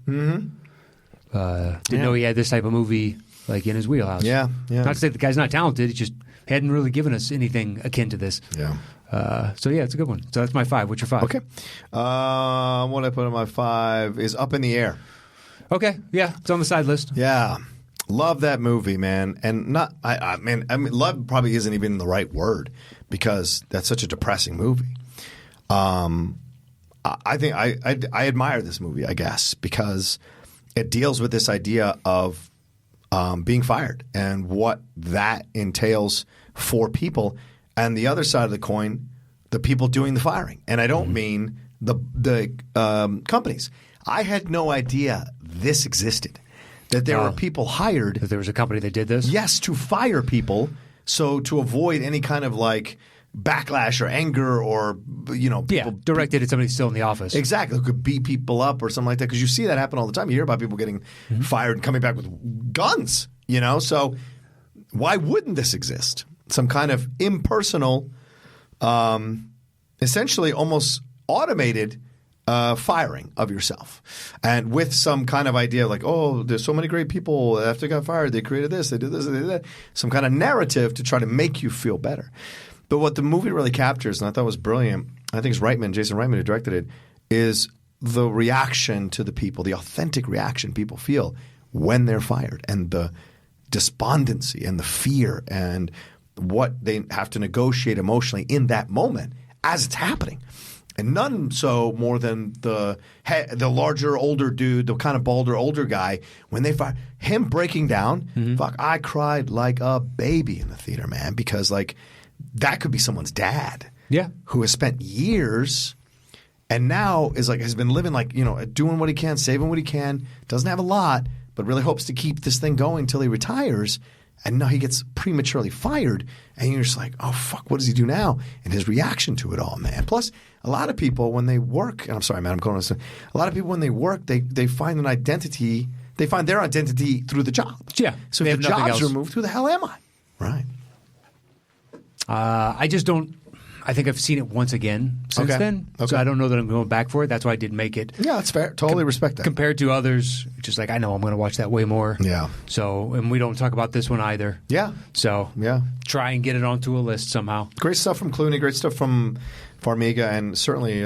Didn't know he had this type of movie in his wheelhouse. Yeah. Not to say the guy's not talented. He just hadn't really given us anything akin to this. Yeah. It's a good one. So that's my 5. What's your 5? Okay. What I put on my 5 is Up in the Air. Okay. Yeah, it's on the side list. Yeah. Love that movie, man. And I mean, love probably isn't even the right word because that's such a depressing movie. I think I admire this movie, I guess, because it deals with this idea of being fired and what that entails for people. And the other side of the coin, the people doing the firing. And I don't mean the companies. I had no idea this existed. That there were people hired. That there was a company that did this? Yes, to fire people. So to avoid any kind of backlash or anger or, people directed at somebody still in the office. Exactly. Who could beat people up or something like that. Because you see that happen all the time. You hear about people getting fired and coming back with guns, So why wouldn't this exist? Some kind of impersonal, essentially almost automated firing of yourself, and with some kind of idea there's so many great people after they got fired, they created this, they did this, they did that, some kind of narrative to try to make you feel better. But what the movie really captures, and I thought was brilliant, I think it's Jason Reitman who directed it, is the reaction to the people, the authentic reaction people feel when they're fired, and the despondency and the fear and what they have to negotiate emotionally in that moment as it's happening. And none so more than the larger, older dude, the kind of balder, older guy, when they fire him breaking down, fuck, I cried like a baby in the theater, man, because like that could be someone's dad. Yeah. Who has spent years and now is like has been living like, doing what he can, saving what he can, doesn't have a lot, but really hopes to keep this thing going until he retires. And now he gets prematurely fired. And you're just like, oh, fuck, what does he do now? And his reaction to it all, man. Plus, a lot of people when they work, and I'm sorry, man, I'm going on this. A lot of people when they work, they find an identity. They find their identity through the job. Yeah. So if the job's removed, who the hell am I? Right. I just don't. I think I've seen it once again since then. Okay. So I don't know that I'm going back for it. That's why I did make it. Yeah, that's fair. Totally respect that. Compared to others, just like I know I'm going to watch that way more. Yeah. So, and we don't talk about this one either. Yeah. So, yeah. Try and get it onto a list somehow. Great stuff from Clooney. Great stuff from Farmiga, and certainly,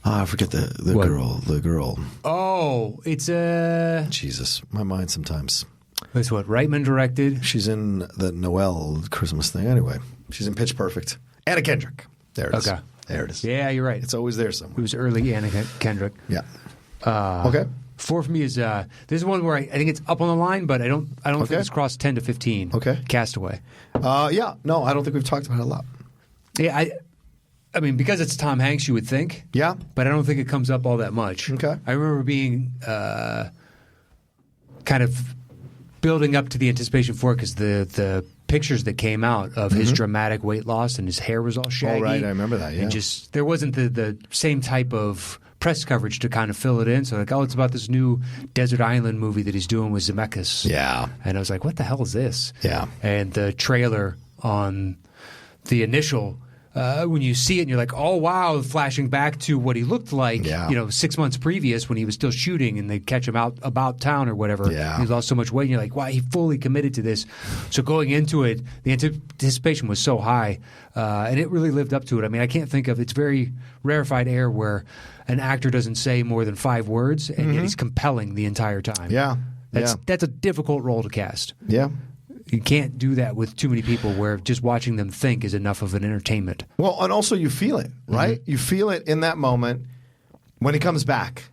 I forget the girl. The girl. Oh, it's Jesus, my mind sometimes. That's what Reitman directed. She's in the Noel Christmas thing. Anyway, she's in Pitch Perfect. Anna Kendrick. There it is. Okay. There it is. Yeah, you're right. It's always there somewhere. It was early Anna Kendrick. Yeah. Okay. 4 for me is this is one where I think it's up on the line, but I don't think it's crossed 10 to 15. Okay. Castaway. Yeah. No, I don't think we've talked about it a lot. Yeah, I mean, because it's Tom Hanks, you would think. Yeah. But I don't think it comes up all that much. Okay. I remember being kind of building up to the anticipation for it because the pictures that came out of his dramatic weight loss and his hair was all shaggy. Oh, right. I remember that, yeah. And just there wasn't the same type of press coverage to kind of fill it in. So like, oh, it's about this new desert island movie that he's doing with Zemeckis. Yeah. And I was like, what the hell is this? Yeah. And the trailer on the initial when you see it and you're like, oh, wow, flashing back to what he looked like, 6 months previous when he was still shooting and they catch him out about town or whatever. Yeah. He lost so much weight and you're like, wow, he fully committed to this. So going into it, the anticipation was so high and it really lived up to it. I mean, I can't think of it's very rarefied air where an actor doesn't say more than 5 words and yet he's compelling the entire time. Yeah. That's a difficult role to cast. Yeah. You can't do that with too many people where just watching them think is enough of an entertainment. Well, and also you feel it, right? You feel it in that moment when he comes back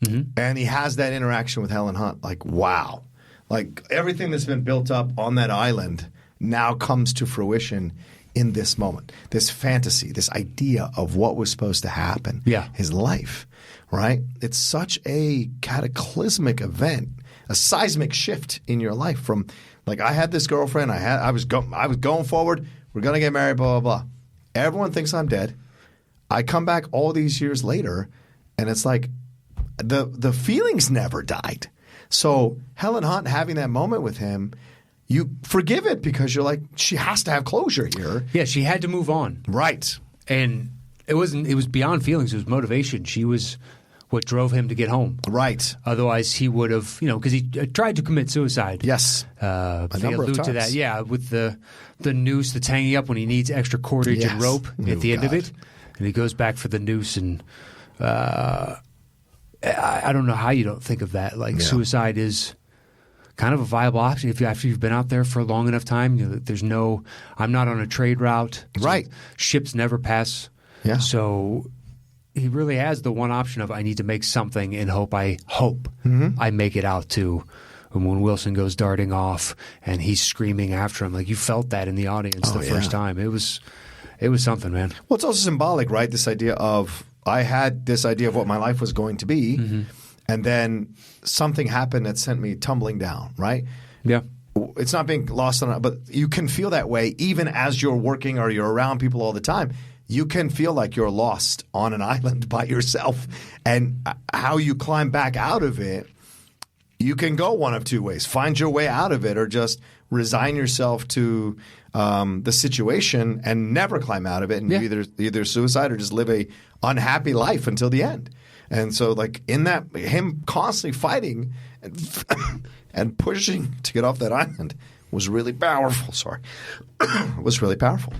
and he has that interaction with Helen Hunt. Like, wow. Like everything that's been built up on that island now comes to fruition in this moment. This fantasy, this idea of what was supposed to happen. Yeah. His life, right? It's such a cataclysmic event, a seismic shift in your life from like I had this girlfriend, I was going forward, we're going to get married, blah, blah, blah. Everyone thinks I'm dead. I come back all these years later and it's like the feelings never died. So Helen Hunt having that moment with him, you forgive it because you're like, she has to have closure here. Yeah, she had to move on. Right. And it was beyond feelings, it was motivation. She was what drove him to get home. Right. Otherwise, he would have, because he tried to commit suicide. Yes. A number of times. To that. Yeah, with the noose that's hanging up when he needs extra cordage and rope at the end of it. And he goes back for the noose. And I don't know how you don't think of that. Like, suicide is kind of a viable option after you've been out there for a long enough time. I'm not on a trade route. So right. Ships never pass. Yeah. So he really has the one option of I need to make something and hope I make it out to when Wilson goes darting off and he's screaming after him. Like you felt that in the audience the first time. It was something, man. Well, it's also symbolic, right? This idea of I had this idea of what my life was going to be and then something happened that sent me tumbling down, right? Yeah. It's not being lost on, but you can feel that way even as you're working or you're around people all the time. You can feel like you're lost on an island by yourself. And how you climb back out of it, you can go one of two ways. Find your way out of it or just resign yourself to the situation and never climb out of it and either suicide or just live a unhappy life until the end. And so like in that, him constantly fighting and pushing to get off that island was really powerful. It was really powerful.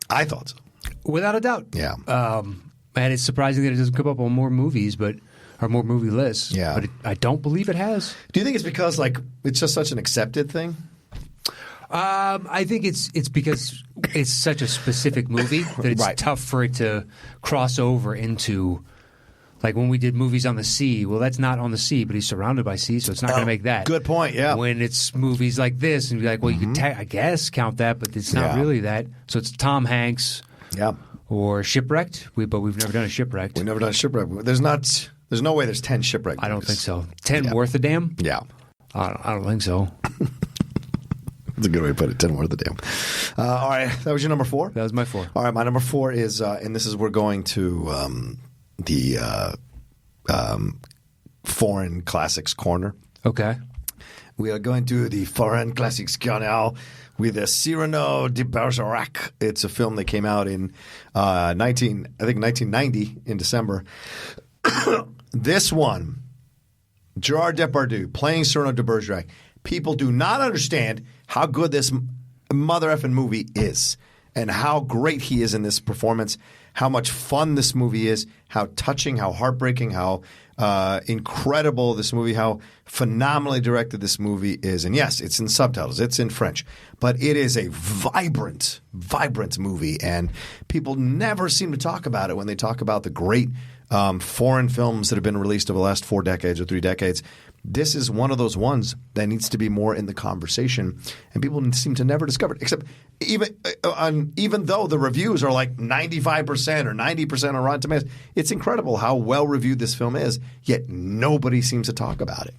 I thought so. Without a doubt. Yeah. And it's surprising that it doesn't come up on more movies, but our more movie lists. Yeah. But I don't believe it has. Do you think it's because like it's just such an accepted thing? I think it's because it's such a specific movie that it's tough for it to cross over into, like when we did movies on the sea. Well, that's not on the sea, but he's surrounded by sea, so it's not going to make that. Good point, yeah. When it's movies like this, and you're like, well, you could, I guess, count that, but it's not really that. So it's Tom Hanks or Shipwrecked, but we've never done a Shipwrecked. We've never done a Shipwrecked. There's no way there's 10 Shipwrecked I don't movies. think so. 10 worth a damn? Yeah. I don't think so. That's a good way to put it. 10 worth a damn. All right. That was your number 4? That was my 4. All right. My number 4 is, and this is, we're going to the Foreign Classics Corner. Okay. We are going to the Foreign Classics Corner with Cyrano de Bergerac. It's a film that came out in 1990 in December. This one, Gerard Depardieu playing Cyrano de Bergerac. People do not understand how good this mother effing movie is and how great he is in this performance, how much fun this movie is, how touching, how heartbreaking, how incredible this movie, how phenomenally directed this movie is. And yes, it's in subtitles. It's in French. But it is a vibrant, vibrant movie. And people never seem to talk about it when they talk about the great foreign films that have been released over the last 4 decades or 3 decades. This is one of those ones that needs to be more in the conversation, and people seem to never discover it. Except even though the reviews are like 95% or 90% on Rotten Tomatoes, it's incredible how well reviewed this film is. Yet nobody seems to talk about it.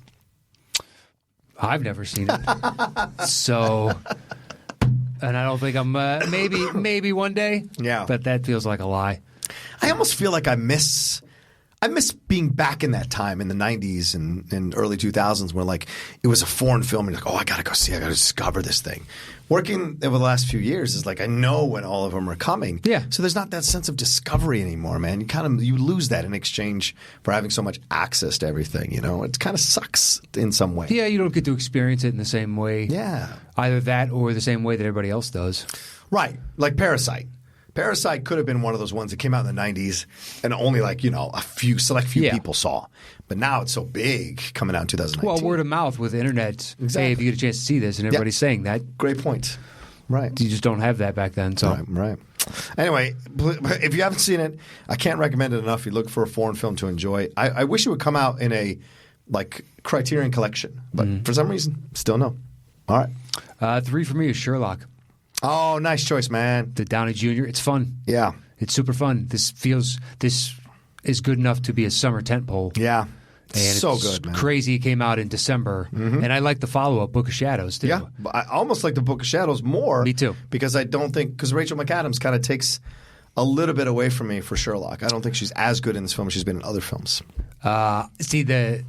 I've never seen it, so, and I don't think I'm. Maybe one day. Yeah, but that feels like a lie. I almost feel like I miss being back in that time in the 90s and early 2000s where like it was a foreign film and you're like, oh, I got to go see, I got to discover this thing. Working over the last few years is like I know when all of them are coming. Yeah. So there's not that sense of discovery anymore, man. You lose that in exchange for having so much access to everything, you know. It kind of sucks in some way. Yeah, you don't get to experience it in the same way. Yeah. Either that or the same way that everybody else does. Right. Like Parasite. Parasite could have been one of those ones that came out in the 90s and only like, you know, a select few people saw. But now it's so big coming out in 2019. Well, word of mouth with the internet. Exactly. Hey, if you get a chance to see this and everybody's saying that. Great point. Right. You just don't have that back then. So. Right. Anyway, if you haven't seen it, I can't recommend it enough. You look for a foreign film to enjoy. I wish it would come out in a like Criterion collection. But for some reason, still no. All right. 3 for me is Sherlock. Oh, nice choice, man. The Downey Jr. It's fun. Yeah. It's super fun. This is good enough to be a summer tentpole. Yeah. And so it's good, man. Crazy it came out in December. And I like the follow-up, Book of Shadows, too. Yeah. I almost like the Book of Shadows more. Me too. Because because Rachel McAdams kind of takes a little bit away from me for Sherlock. I don't think she's as good in this film as she's been in other films. See, the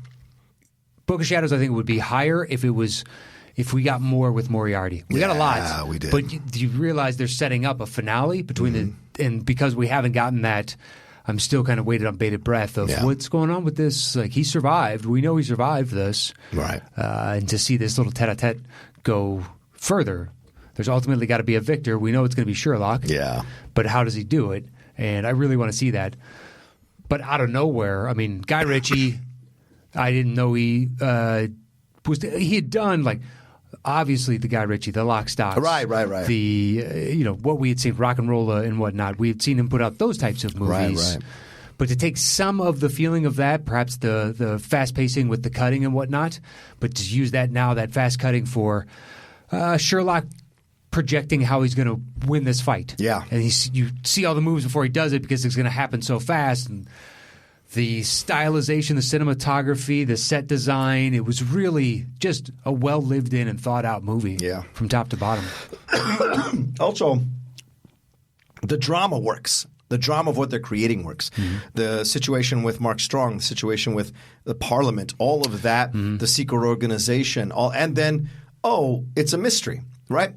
Book of Shadows, I think, would be higher if we got more with Moriarty. We got a lot. Yeah, we did. But you realize they're setting up a finale between and because we haven't gotten that, I'm still kind of waiting on bated breath of what's going on with this. Like, he survived. We know he survived this. Right. And to see this little tete-a-tete go further, there's ultimately got to be a victor. We know it's going to be Sherlock. Yeah. But how does he do it? And I really want to see that. But out of nowhere, I mean, Guy Ritchie, I didn't know he had done, like, obviously the Guy Ritchie, the Lock, Stock, Right. the what we had seen, Rock and Rolla and whatnot. We had seen him put out those types of movies. Right. But to take some of the feeling of that, perhaps the fast pacing with the cutting and whatnot, but to use that now, that fast cutting for Sherlock projecting how he's going to win this fight. Yeah. And you see all the moves before he does it because it's going to happen so fast. And the stylization, the cinematography, the set design, it was really just a well lived in and thought out movie from top to bottom. Also, the drama works. The drama of what they're creating works. The situation with Mark Strong, the situation with the Parliament, all of that, the secret organization, and then, it's a mystery, right?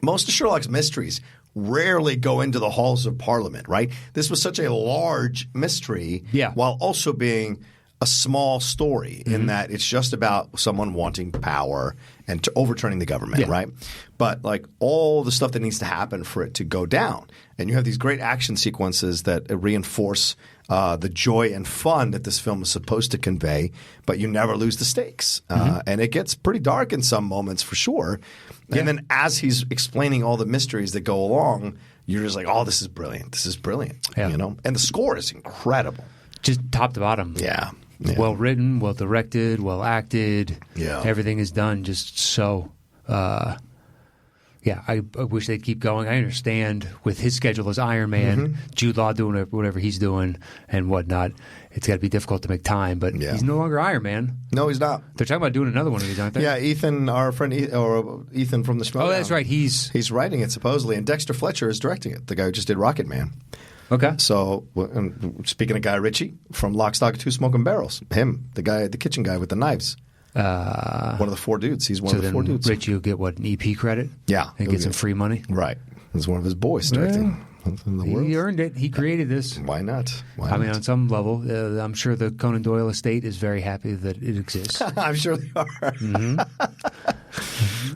Most of Sherlock's mysteries rarely go into the halls of Parliament, right? This was such a large mystery while also being a small story in that it's just about someone wanting power and overturning the government, right? But like all the stuff that needs to happen for it to go down. And you have these great action sequences that reinforce the joy and fun that this film is supposed to convey, but you never lose the stakes. And it gets pretty dark in some moments for sure. And then as he's explaining all the mysteries that go along, you're just like, oh, this is brilliant. This is brilliant. You know? And the score is incredible. Just top to bottom. Yeah. Well written, well directed, well acted. Yeah. Everything is done just so. I wish they'd keep going. I understand with his schedule as Iron Man, Jude Law doing whatever he's doing and whatnot. It's got to be difficult to make time, but he's no longer Iron Man. No, he's not. They're talking about doing another one of these, aren't they? Yeah, Ethan, our friend Ethan from the Schmoedown. Oh, that's right. He's writing it supposedly, and Dexter Fletcher is directing it. The guy who just did Rocket Man. Okay. So, speaking of Guy Ritchie from Lock, Stock, and Two Smoking Barrels, him, the kitchen guy with the knives. One of the four dudes. He's one of the four dudes. Ritchie will get what, an EP credit? Yeah, and get some free money. Right. It's one of his boys directing. He earned it. He created this. Why not? I mean, on some level, I'm sure the Conan Doyle estate is very happy that it exists. I'm sure they are.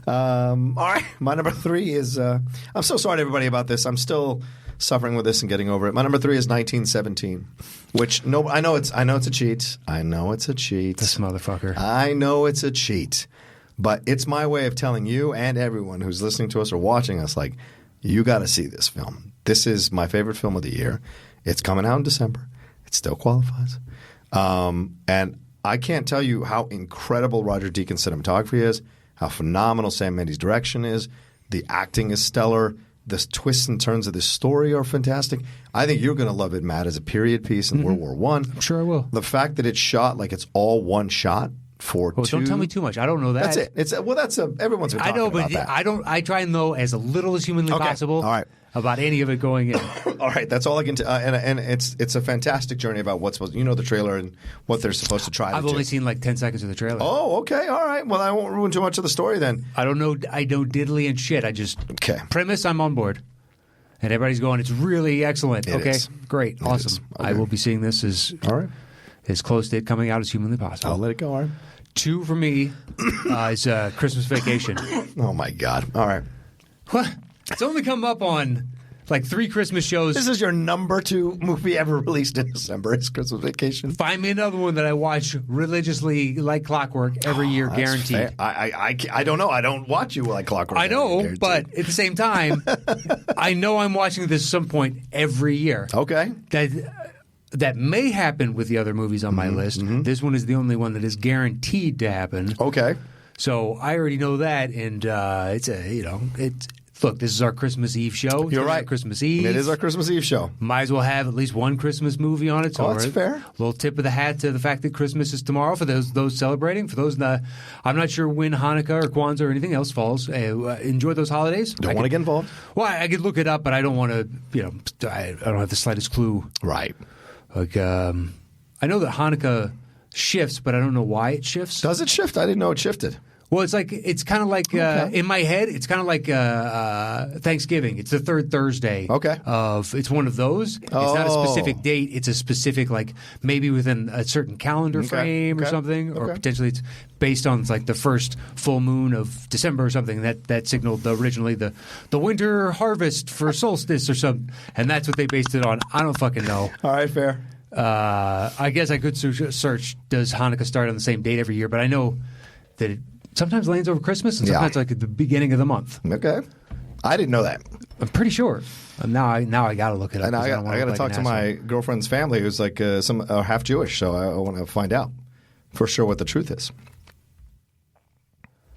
All right. My number 3 is I'm so sorry to everybody about this. I'm still suffering with this and getting over it. My number 3 is 1917, which I know it's a cheat. I know it's a cheat. This motherfucker. I know it's a cheat. But it's my way of telling you and everyone who's listening to us or watching us, like, you got to see this film. This is my favorite film of the year. It's coming out in December. It still qualifies. And I can't tell you how incredible Roger Deakins' cinematography is, how phenomenal Sam Mendes' direction is. The acting is stellar. The twists and turns of this story are fantastic. I think you're going to love it, Matt, as a period piece in World War I. I'm sure I will. The fact that it's shot like it's all one shot for two. Don't tell me too much. I don't know that. That's it. Everyone's been talking about that. I try and know as a little as humanly possible. All right. About any of it going in. All right, that's all I can. And it's a fantastic journey about what's supposed. The trailer and what they're supposed to try. I've only seen like 10 seconds of the trailer. Oh, okay, all right. Well, I won't ruin too much of the story then. I don't know. I know diddly and shit. I just premise. I'm on board, and everybody's going. It's really excellent. It is. Great, awesome. Okay. I will be seeing this as close to it coming out as humanly possible. I'll let it go. All right. 2 for me is Christmas Vacation. Oh my God! All right. What? It's only come up on like 3 Christmas shows. This is your number 2 movie ever released in December. It's Christmas Vacation. Find me another one that I watch religiously like clockwork every year, guaranteed. Fair. I don't know. I don't watch you like clockwork. I know, but at the same time, I know I'm watching this at some point every year. Okay. That may happen with the other movies on my list. This one is the only one that is guaranteed to happen. Okay. So I already know that, and look, this is our Christmas Eve show. You're right. Christmas Eve. It is our Christmas Eve show. Might as well have at least one Christmas movie on it. So that's fair. Little tip of the hat to the fact that Christmas is tomorrow for those celebrating. For those, I'm not sure when Hanukkah or Kwanzaa or anything else falls. Enjoy those holidays. Don't want to get involved. Well, I could look it up, but I don't want to. I don't have the slightest clue. Right. Like, I know that Hanukkah shifts, but I don't know why it shifts. Does it shift? I didn't know it shifted. Well, it's kind of like in my head, it's kind of like Thanksgiving. It's the third Thursday. Okay. It's one of those. It's not a specific date. It's a specific maybe within a certain calendar frame or something, or potentially it's based on like the first full moon of December or something that signaled originally the winter harvest for solstice or something, and that's what they based it on. I don't fucking know. All right, fair. I guess I could search. Does Hanukkah start on the same date every year? But I know that it sometimes lands over Christmas, and sometimes like at the beginning of the month. Okay, I didn't know that. I'm pretty sure. Now I got to look it up. And I got to talk to my girlfriend's family, who's like half Jewish, so I want to find out for sure what the truth is.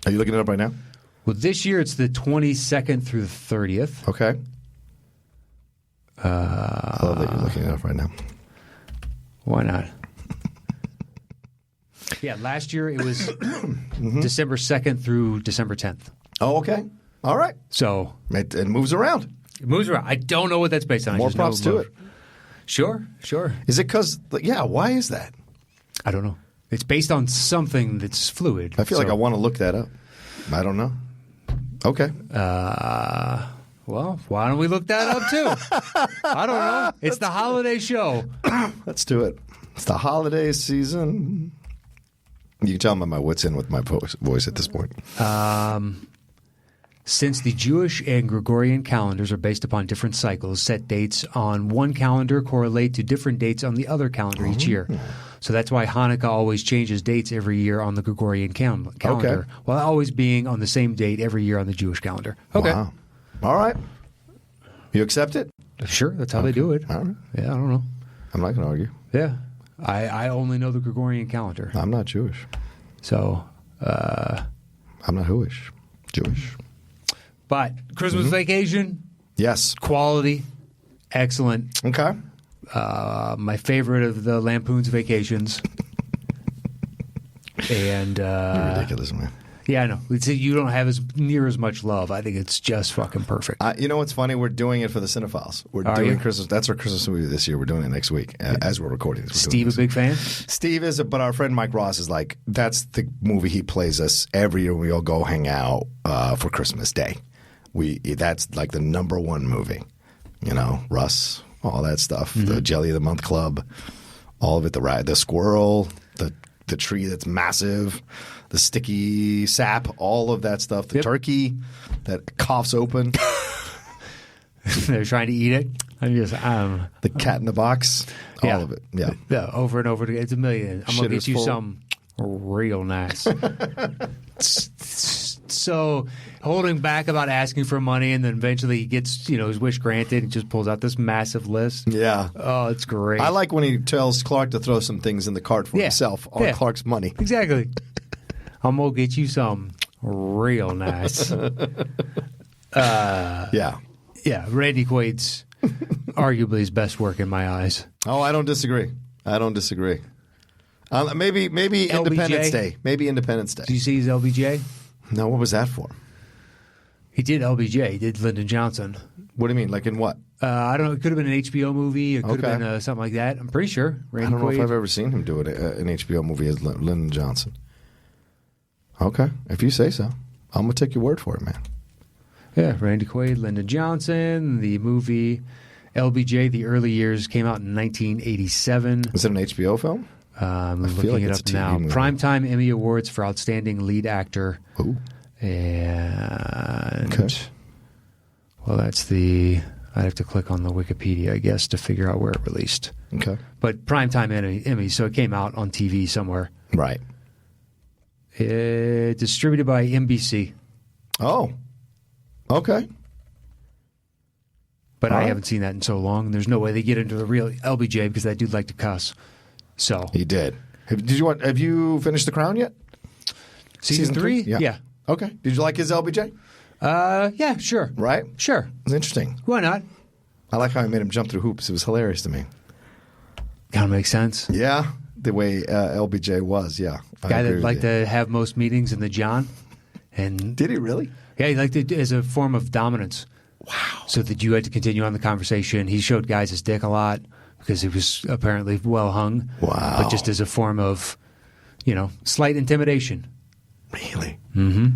Are you looking it up right now? Well, this year it's the 22nd through the 30th. Okay. I love that you're looking it up right now. Why not? Yeah, last year it was December 2nd through December 10th. Oh, okay. All right. So it moves around. It moves around. I don't know what that's based on. More props to it. Sure. Is it because, why is that? I don't know. It's based on something that's fluid. I feel like I want to look that up. I don't know. Okay. Well, why don't we look that up too? I don't know. It's the holiday show. Let's do it. It's the holiday season. You can tell I'm at my wits' end with my voice at this point. Since the Jewish and Gregorian calendars are based upon different cycles, set dates on one calendar correlate to different dates on the other calendar each year. So that's why Hanukkah always changes dates every year on the Gregorian calendar, while always being on the same date every year on the Jewish calendar. Okay. Wow. All right. You accept it? Sure, that's how they do it. All right. Yeah, I don't know. I'm not going to argue. Yeah. I only know the Gregorian calendar. I'm not Jewish. So, I'm not Jewish. But Christmas vacation, Yes. quality, excellent. Okay. My favorite of the Lampoon's Vacations. And You're ridiculous, man. yeah, I know. You don't have near as much love. I think it's just fucking perfect. You know what's funny? We're doing it for the Cinephiles. We're doing Christmas. That's our Christmas movie this year. We're doing it next week as we're recording this. Steve, a big fan? Steve is, but our friend Mike Ross is like, that's the movie he plays us every year. We all go hang out for Christmas Day. That's like the number one movie. You know, Russ, all that stuff. The Jelly of the Month Club, all of it. The squirrel, the tree that's massive, the sticky sap, all of that stuff. The turkey that coughs open. They're trying to eat it. The cat in the box. All of it. Yeah. Over and over again. It's a million. I'm going to get you full. some real nice. So holding back about asking for money, and then eventually he gets his wish granted and just pulls out this massive list. Yeah. Oh, it's great. I like when he tells Clark to throw some things in the cart for himself on Clark's money. Exactly. I'm going to get you some real nice. Yeah. Yeah, Randy Quaid's arguably his best work in my eyes. Oh, I don't disagree. Maybe Independence Day. Maybe Independence Day. Did you see his LBJ? No, what was that for? He did LBJ. He did Lyndon Johnson. What do you mean? Like in what? I don't know. It could have been an HBO movie. It could have been something like that. I'm pretty sure. Randy I don't know if Quaid. I've ever seen him do an HBO movie as Lyndon Johnson. Okay. If you say so. I'm going to take your word for it, man. Yeah, Randy Quaid, Lyndon Johnson. The movie LBJ, the early years, came out in 1987. Is it an HBO film? I'm I feel looking like it it's up a TV now. movie. Primetime Emmy Awards for Outstanding Lead Actor. Ooh. And Okay. well, that's I'd have to click on the Wikipedia, I guess, to figure out where it released. Okay. But Primetime Emmy, so it came out on TV somewhere. Right. Distributed by NBC. Oh. Okay. But All I right. haven't seen that in so long. There's no way they get into the real LBJ because that dude liked to cuss. So He did. Have you finished The Crown yet? season 3? Yeah. Okay. Did you like his LBJ? Yeah, sure. Right? Sure. It's interesting. Why not? I like how he made him jump through hoops. It was hilarious to me. Kind of makes sense. Yeah. The way LBJ was, yeah. I Guy agree that with liked you. to have most meetings in the John. And Did he really? yeah, he liked it as a form of dominance. Wow. So that you had to continue on the conversation. He showed guys his dick a lot because he was apparently well hung. Wow. But just as a form of, slight intimidation. Really? Mm-hmm.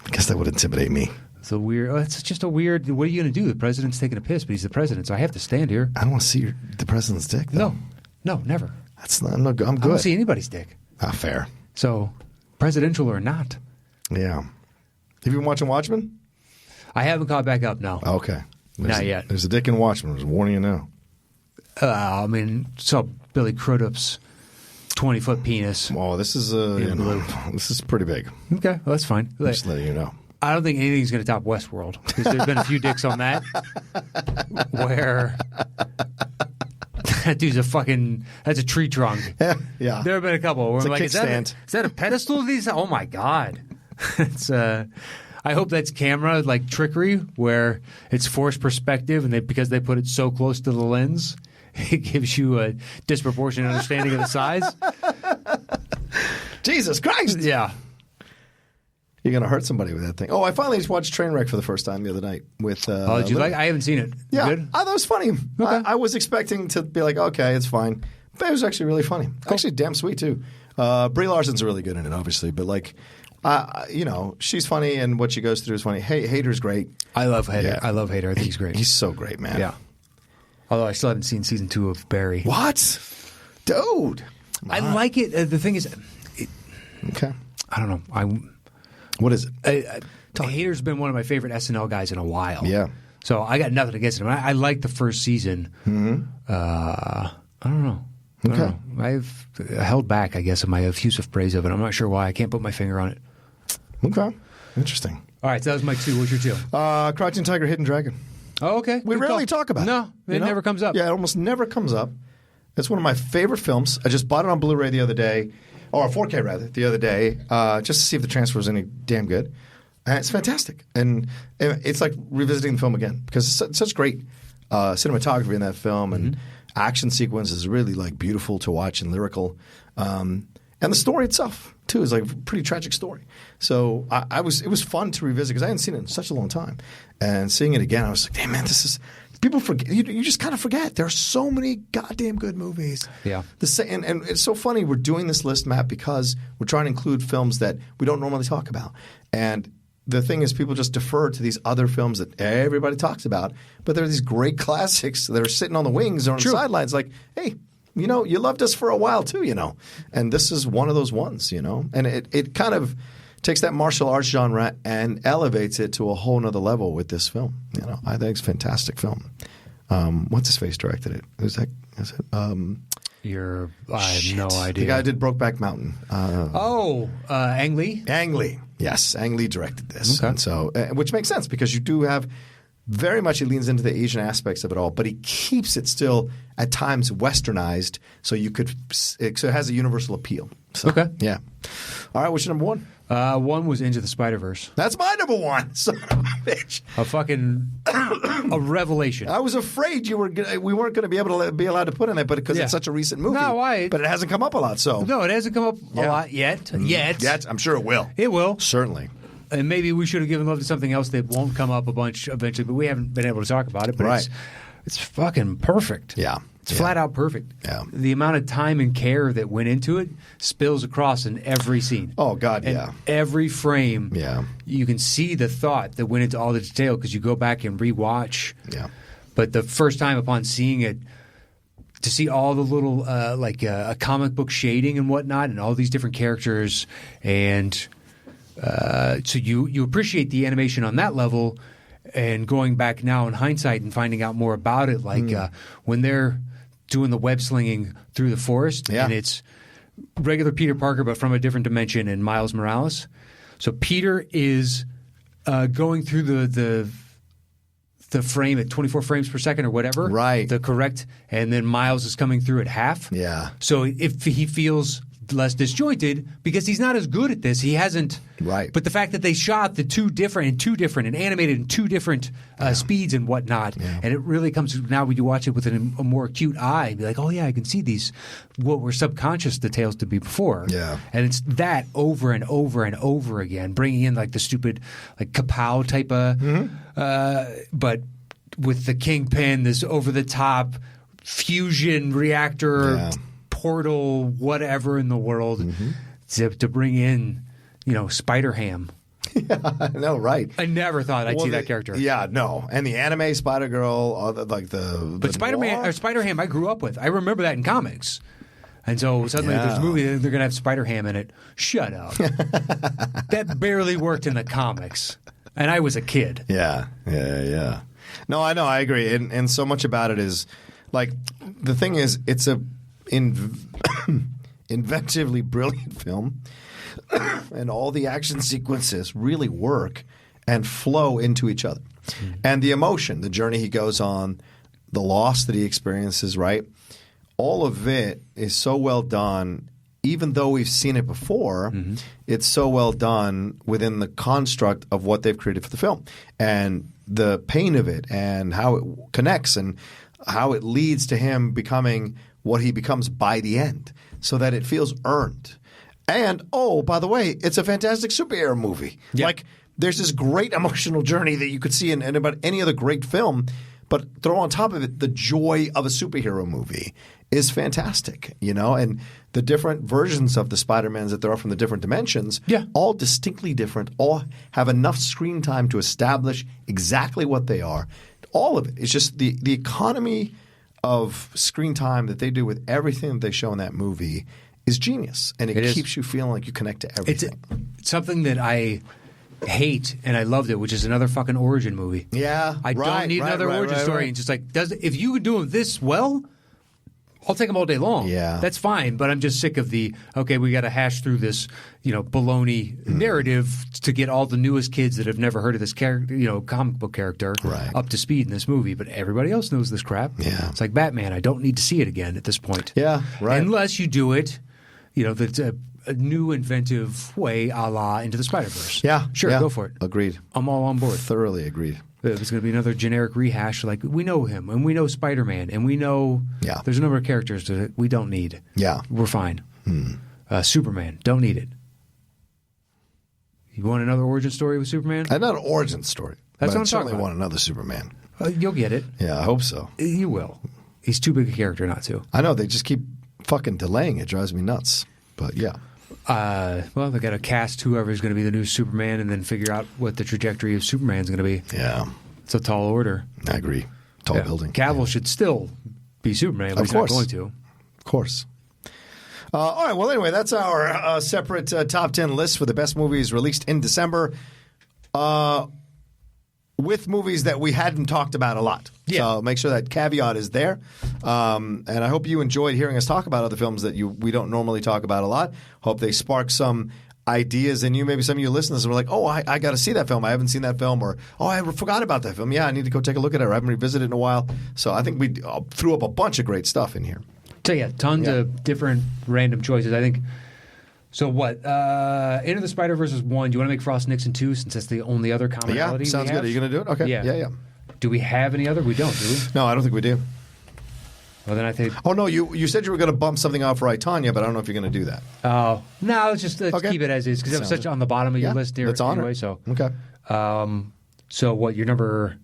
I guess that would intimidate me. It's just a weird, what are you going to do? The president's taking a piss, but he's the president, so I have to stand here. I don't want to see the president's dick, though. No, never. I'm good. I don't see anybody's dick. Fair. So, presidential or not. Yeah. Have you been watching Watchmen? I haven't caught back up, no. Okay. Not yet. There's a dick in Watchmen. I'm just warning you now. Saw Billy Crudup's 20-foot penis. Oh, this is this is pretty big. Okay, well, that's fine. I'm just letting you know. I don't think anything's going to top Westworld because there's been a few dicks on that where that dude's that's a tree trunk. Yeah. There have been a couple where It's I'm a like, kickstand. is that a pedestal? Oh my God. It's I hope that's camera trickery where it's forced perspective and because they put it so close to the lens, it gives you a disproportionate understanding of the size. Jesus Christ. Yeah. You're going to hurt somebody with that thing. Oh, I finally just watched Trainwreck for the first time the other night with Did you like? I haven't seen it. Yeah, Good? I thought it was funny. Okay. I was expecting to be like, okay, it's fine. But it was actually really funny. Actually, damn sweet, too. Brie Larson's really good in it, obviously. But, she's funny and what she goes through is funny. Hey, Hader's great. I love Hader. Yeah. I love Hader. I think he's great. He's so great, man. Yeah. Although I still haven't seen season 2 of Barry. What? Dude. I like it. The thing is, Okay. I don't know. What is it? Hader's been one of my favorite SNL guys in a while. Yeah. So I got nothing against him. I like the first season. Mm-hmm. I don't know. I've held back, I guess, in my effusive praise of it. I'm not sure why. I can't put my finger on it. Okay. Interesting. All right, so that was my 2. What's your 2? Crouching Tiger, Hidden Dragon. Oh, okay. We rarely talk about it. No, it never comes up. Yeah, it almost never comes up. It's one of my favorite films. I just bought it on Blu-ray the other day, or 4K rather, the other day, just to see if the transfer was any damn good. And it's fantastic. And it's like revisiting the film again because it's such great cinematography in that film and action sequence is really like beautiful to watch and lyrical. And the story itself too is like a pretty tragic story. So it was fun to revisit because I hadn't seen it in such a long time. And seeing it again, I was like, damn man, this is people forget. You just kind of forget. There are so many goddamn good movies. Yeah. And it's so funny we're doing this list, Matt, because we're trying to include films that we don't normally talk about. And the thing is, people just defer to these other films that everybody talks about, but there are these great classics that are sitting on the wings or on the sidelines like, hey, you loved us for a while too, And this is one of those ones, And it kind of takes that martial arts genre and elevates it to a whole nother level with this film. I think it's a fantastic film. What's his face directed it? Is it? I have no idea. The guy who did Brokeback Mountain. Ang Lee? Ang Lee. Yes, Ang Lee directed this. Okay. And so, which makes sense because you do have very much he leans into the Asian aspects of it all, but he keeps it still at times westernized so it has a universal appeal. So, okay. Yeah. All right, what's your number 1? 1 was Into the Spider-Verse. That's my number 1. Son of a bitch. A revelation. I was afraid we weren't going to be able to be allowed to put in that, but because it's such a recent movie. No, but it hasn't come up a lot. So no, it hasn't come up a lot yet. Yet, I'm sure it will. It will certainly. And maybe we should have given love to something else that won't come up a bunch eventually, but we haven't been able to talk about it. But it's fucking perfect. Yeah. It's flat out perfect. Yeah. The amount of time and care that went into it spills across in every scene. Oh, God, and every frame, you can see the thought that went into all the detail because you go back and rewatch. Yeah. But the first time upon seeing it, to see all the little a comic book shading and whatnot and all these different characters and so you appreciate the animation on that level and going back now in hindsight and finding out more about it when they're doing the web slinging through the forest and it's regular Peter Parker but from a different dimension and Miles Morales. So Peter is going through the frame at 24 frames per second or whatever. Right. The correct. And then Miles is coming through at half. Yeah. So if he feels less disjointed because he's not as good at this. He hasn't. Right. But the fact that they shot the two different and animated in 2 different speeds and whatnot, and it really comes now when you watch it with a more acute eye, be like, oh yeah, I can see these what were subconscious details to be before. Yeah. And it's that over and over and over again, bringing in like the stupid like kapow type of, but with the Kingpin, this over the top fusion reactor. Yeah. Portal, whatever in the world, to bring in, Spider-Ham. Yeah, I know, right? I never thought I'd see that character. Yeah, no. And the anime Spider-Girl, But Spider-Man or Spider-Ham, I grew up with. I remember that in comics. And so suddenly there's a movie they're going to have Spider-Ham in it. Shut up. That barely worked in the comics. And I was a kid. Yeah. No, I know. I agree. And so much about it is, like, the thing is, it's a inventively brilliant film, and all the action sequences really work and flow into each other. And the emotion, the journey he goes on, the loss that he experiences, right? All of it is so well done. Even though we've seen it before, it's so well done within the construct of what they've created for the film. And the pain of it and how it connects and how it leads to him becoming what he becomes by the end, so that it feels earned. And, oh, by the way, it's a fantastic superhero movie. Yeah. Like, there's this great emotional journey that you could see in about any other great film, but throw on top of it the joy of a superhero movie is fantastic, and the different versions of the Spider-Mans that there are from the different dimensions, all distinctly different, all have enough screen time to establish exactly what they are. All of it. It's just the economy of screen time that they do with everything that they show in that movie is genius, and it keeps you feeling like you connect to everything. It's something that I hate, and I loved it, which is another fucking origin movie. Yeah, I don't need another origin story. And just like, if you could do this well, I'll take them all day long. Yeah, that's fine. But I'm just sick of we got to hash through this, baloney narrative to get all the newest kids that have never heard of this character, comic book character, up to speed in this movie. But everybody else knows this crap. Yeah, it's like Batman. I don't need to see it again at this point. Yeah, right. Unless you do it, that's a new inventive way, a la Into the Spider-Verse. Yeah, sure, go for it. Agreed. I'm all on board. Thoroughly agreed. It was going to be another generic rehash. Like, we know him, and we know Spider-Man, and we know there's a number of characters that we don't need. Yeah. We're fine. Superman, don't need it. You want another origin story with Superman? Not an origin story. That's what I'm I certainly talking about. want another Superman. You'll get it. Yeah, I hope so. You will. He's too big a character not to. I know. They just keep fucking delaying it. It drives me nuts. But yeah. Well, they got to cast whoever's going to be the new Superman and then figure out what the trajectory of Superman's going to be. Yeah. It's a tall order. I agree. Tall building. Cavill should still be Superman, but he's not going to. Of course. All right. Well, anyway, that's our separate top 10 list for the best movies released in December. With movies that we hadn't talked about a lot. Yeah. So make sure that caveat is there. And I hope you enjoyed hearing us talk about other films that we don't normally talk about a lot. Hope they spark some ideas in you. Maybe some of you listeners were like, oh, I got to see that film. I haven't seen that film. Or, oh, I forgot about that film. Yeah, I need to go take a look at it. I haven't revisited it in a while. So I think we threw up a bunch of great stuff in here. So, tons of different random choices. I think. So what? Into the Spider-Verse is 1. Do you want to make Frost Nixon 2 since that's the only other commonality? Yeah, sounds good. Are you going to do it? Okay. Yeah. Do we have any other? We don't, do we? No, I don't think we do. Well, then I think. Oh no, you said you were going to bump something out for I, Tonya, but I don't know if you're going to do that. Oh no, let's keep it as is because it was such on the bottom of your list here. That's on anyway. it. So okay. So what? Your number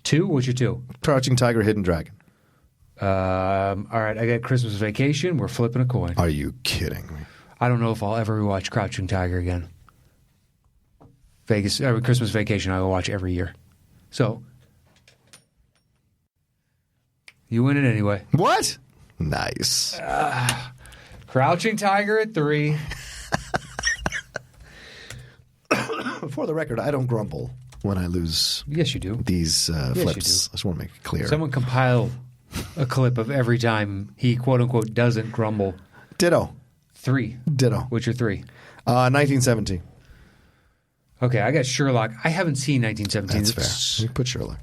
2? What's your 2? Crouching Tiger, Hidden Dragon. All right, I got Christmas Vacation. We're flipping a coin. Are you kidding me? I don't know if I'll ever watch Crouching Tiger again. Christmas Vacation I will watch every year. So, you win it anyway. What? Nice. Crouching Tiger at 3. For the record, I don't grumble when I lose. Yes, you do. These yes, flips. You do. I just want to make it clear. Someone compile a clip of every time he quote unquote doesn't grumble. Ditto. 3. Ditto. What's your 3? 1917. Okay, I got Sherlock. I haven't seen 1917. That's fair. We put Sherlock.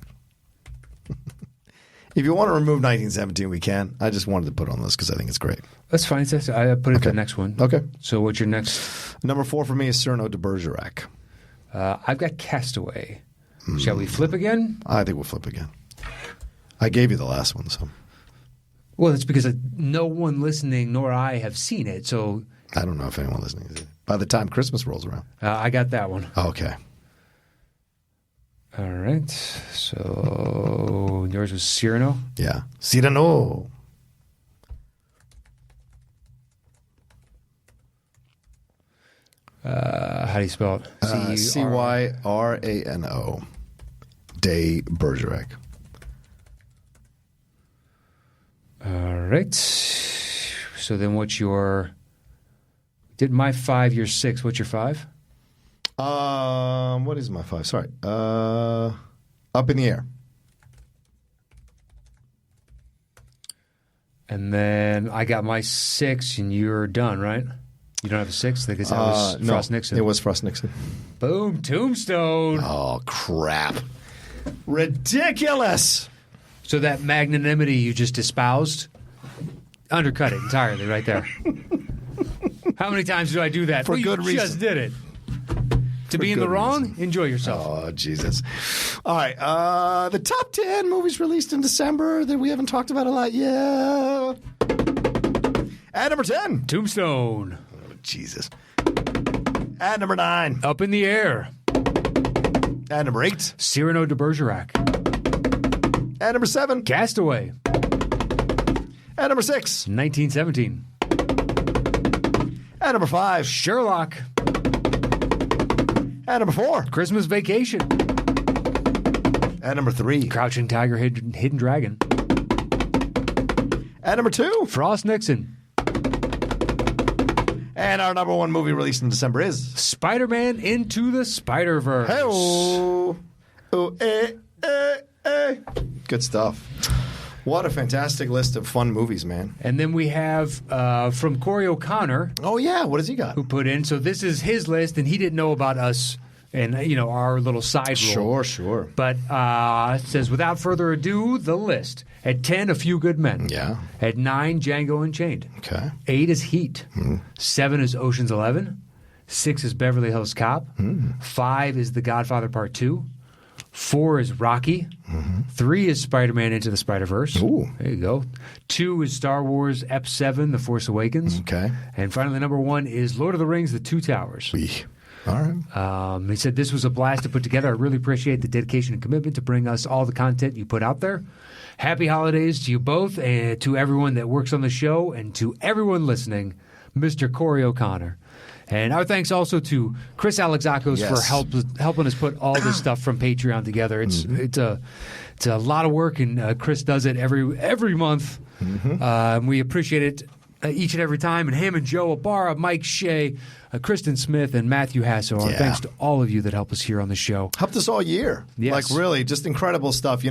If you want to remove 1917, we can. I just wanted to put on this because I think it's great. That's fine. I put it to the next one. Okay. So what's your next? Number 4 for me is Cyrano de Bergerac. I've got Castaway. Shall we flip again? I think we'll flip again. I gave you the last one, so. Well, it's because no one listening nor I have seen it, so. I don't know if anyone listening is. By the time Christmas rolls around. I got that one. Okay. All right. So yours was Cyrano? Yeah. Cyrano. How do you spell it? Cyrano. De Bergerac. All right. So then what's your... Did my 5, your 6. What's your 5? What is my 5? Sorry. Up in the Air. And then I got my 6, and you're done, right? You don't have a 6? Because that was Frost Nixon. It was Frost Nixon. Boom. Tombstone. Oh, crap. Ridiculous. So that magnanimity you just espoused, undercut it entirely right there. How many times do I do that? For good reason. You just did it. To be in the wrong, enjoy yourself. Oh, Jesus. All right. The top 10 movies released in December that we haven't talked about a lot yet. At number 10. Tombstone. Oh, Jesus. At number 9. Up in the Air. At number 8. Cyrano de Bergerac. At number 7. Castaway. At number 6. 1917. At number 5. Sherlock. At number 4. Christmas Vacation. At number 3. Crouching Tiger, Hidden Dragon. At number 2, Frost Nixon. And our number 1 movie released in December is Spider-Man Into the Spider-Verse. Hey-oh. Oh, Good stuff. What a fantastic list of fun movies, man. And then we have from Corey O'Connor. Oh, yeah. What has he got? Who put in. So this is his list, and he didn't know about us and, our little side roll. Sure. But it says, without further ado, the list. At 10, A Few Good Men. Yeah. At 9, Django Unchained. Okay. 8 is Heat. 7 is Ocean's 11. 6 is Beverly Hills Cop. 5 is The Godfather Part 2. 4 is Rocky. 3 is Spider-Man Into the Spider-Verse. Ooh. There you go. 2 is Star Wars Ep 7, The Force Awakens. Okay. And finally, number 1 is Lord of the Rings, The Two Towers. All right. He said, this was a blast to put together. I really appreciate the dedication and commitment to bring us all the content you put out there. Happy holidays to you both and to everyone that works on the show and to everyone listening, Mr. Corey O'Connor. And our thanks also to Chris Alexakos for helping us put all this stuff from Patreon together. It's a lot of work, and Chris does it every month. We appreciate it each and every time. And him and Joe Ibarra, Mike Shea, Kristen Smith, and Matthew Hasso. Our thanks to all of you that help us here on the show. Helped us all year. Yes. Like, really, just incredible stuff.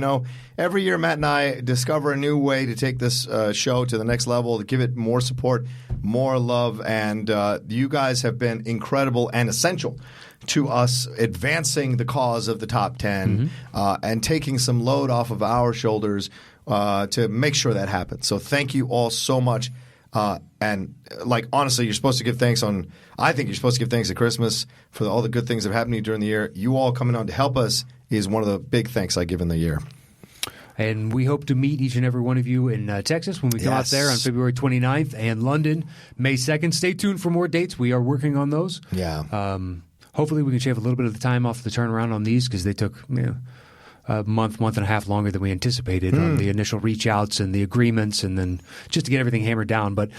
Every year Matt and I discover a new way to take this show to the next level, to give it more support, more love, and you guys have been incredible and essential to us advancing the cause of the top 10 and taking some load off of our shoulders to make sure that happens. So thank you all so much. And honestly, you're supposed to give thanks I think you're supposed to give thanks at Christmas for all the good things that have happened to you during the year. You all coming on to help us is one of the big thanks I give in the year. And we hope to meet each and every one of you in Texas when we come out there on February 29th and London May 2nd. Stay tuned for more dates. We are working on those. Yeah. Hopefully we can shave a little bit of the time off the turnaround on these because they took a month and a half longer than we anticipated on the initial reach outs and the agreements and then just to get everything hammered down. But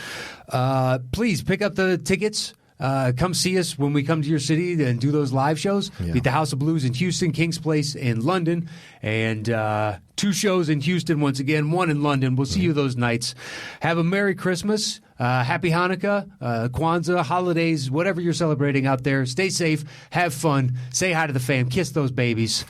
please pick up the tickets. Come see us when we come to your city and do those live shows. Be at the House of Blues in Houston, King's Place in London, and 2 shows in Houston once again, 1 in London. We'll see you those nights. Have a Merry Christmas, Happy Hanukkah, Kwanzaa, holidays, whatever you're celebrating out there. Stay safe, have fun, say hi to the fam, kiss those babies,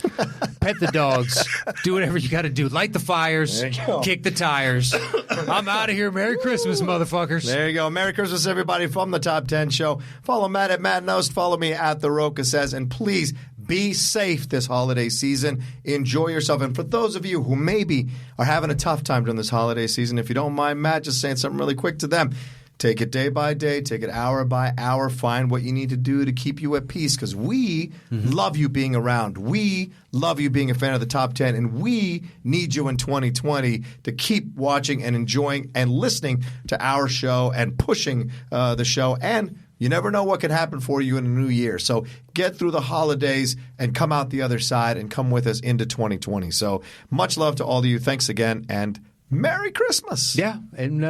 pet the dogs, do whatever you got to do. Light the fires, kick the tires. I'm out of here. Merry Christmas, motherfuckers. There you go. Merry Christmas, everybody, from the Top 10 Show. Follow Matt at Matt Nost. Follow me at The Rocha Says. And please be safe this holiday season. Enjoy yourself. And for those of you who maybe are having a tough time during this holiday season, if you don't mind Matt just saying something really quick to them, take it day by day, take it hour by hour, find what you need to do to keep you at peace because we love you being around. We love you being a fan of the Top 10, and we need you in 2020 to keep watching and enjoying and listening to our show and pushing the show. And you never know what can happen for you in a new year. So get through the holidays and come out the other side and come with us into 2020. So much love to all of you. Thanks again, and Merry Christmas. Yeah, and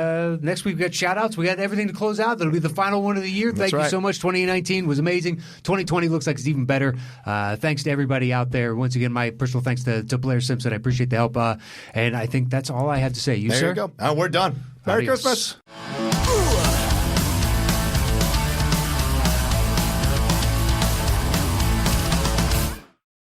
next week we got shout-outs. We got everything to close out. That'll be the final one of the year. Thank you so much. 2019 was amazing. 2020 looks like it's even better. Thanks to everybody out there. Once again, my personal thanks to Blair Simpson. I appreciate the help. And I think that's all I have to say. You, sir? There you go. We're done. Merry Adios. Christmas.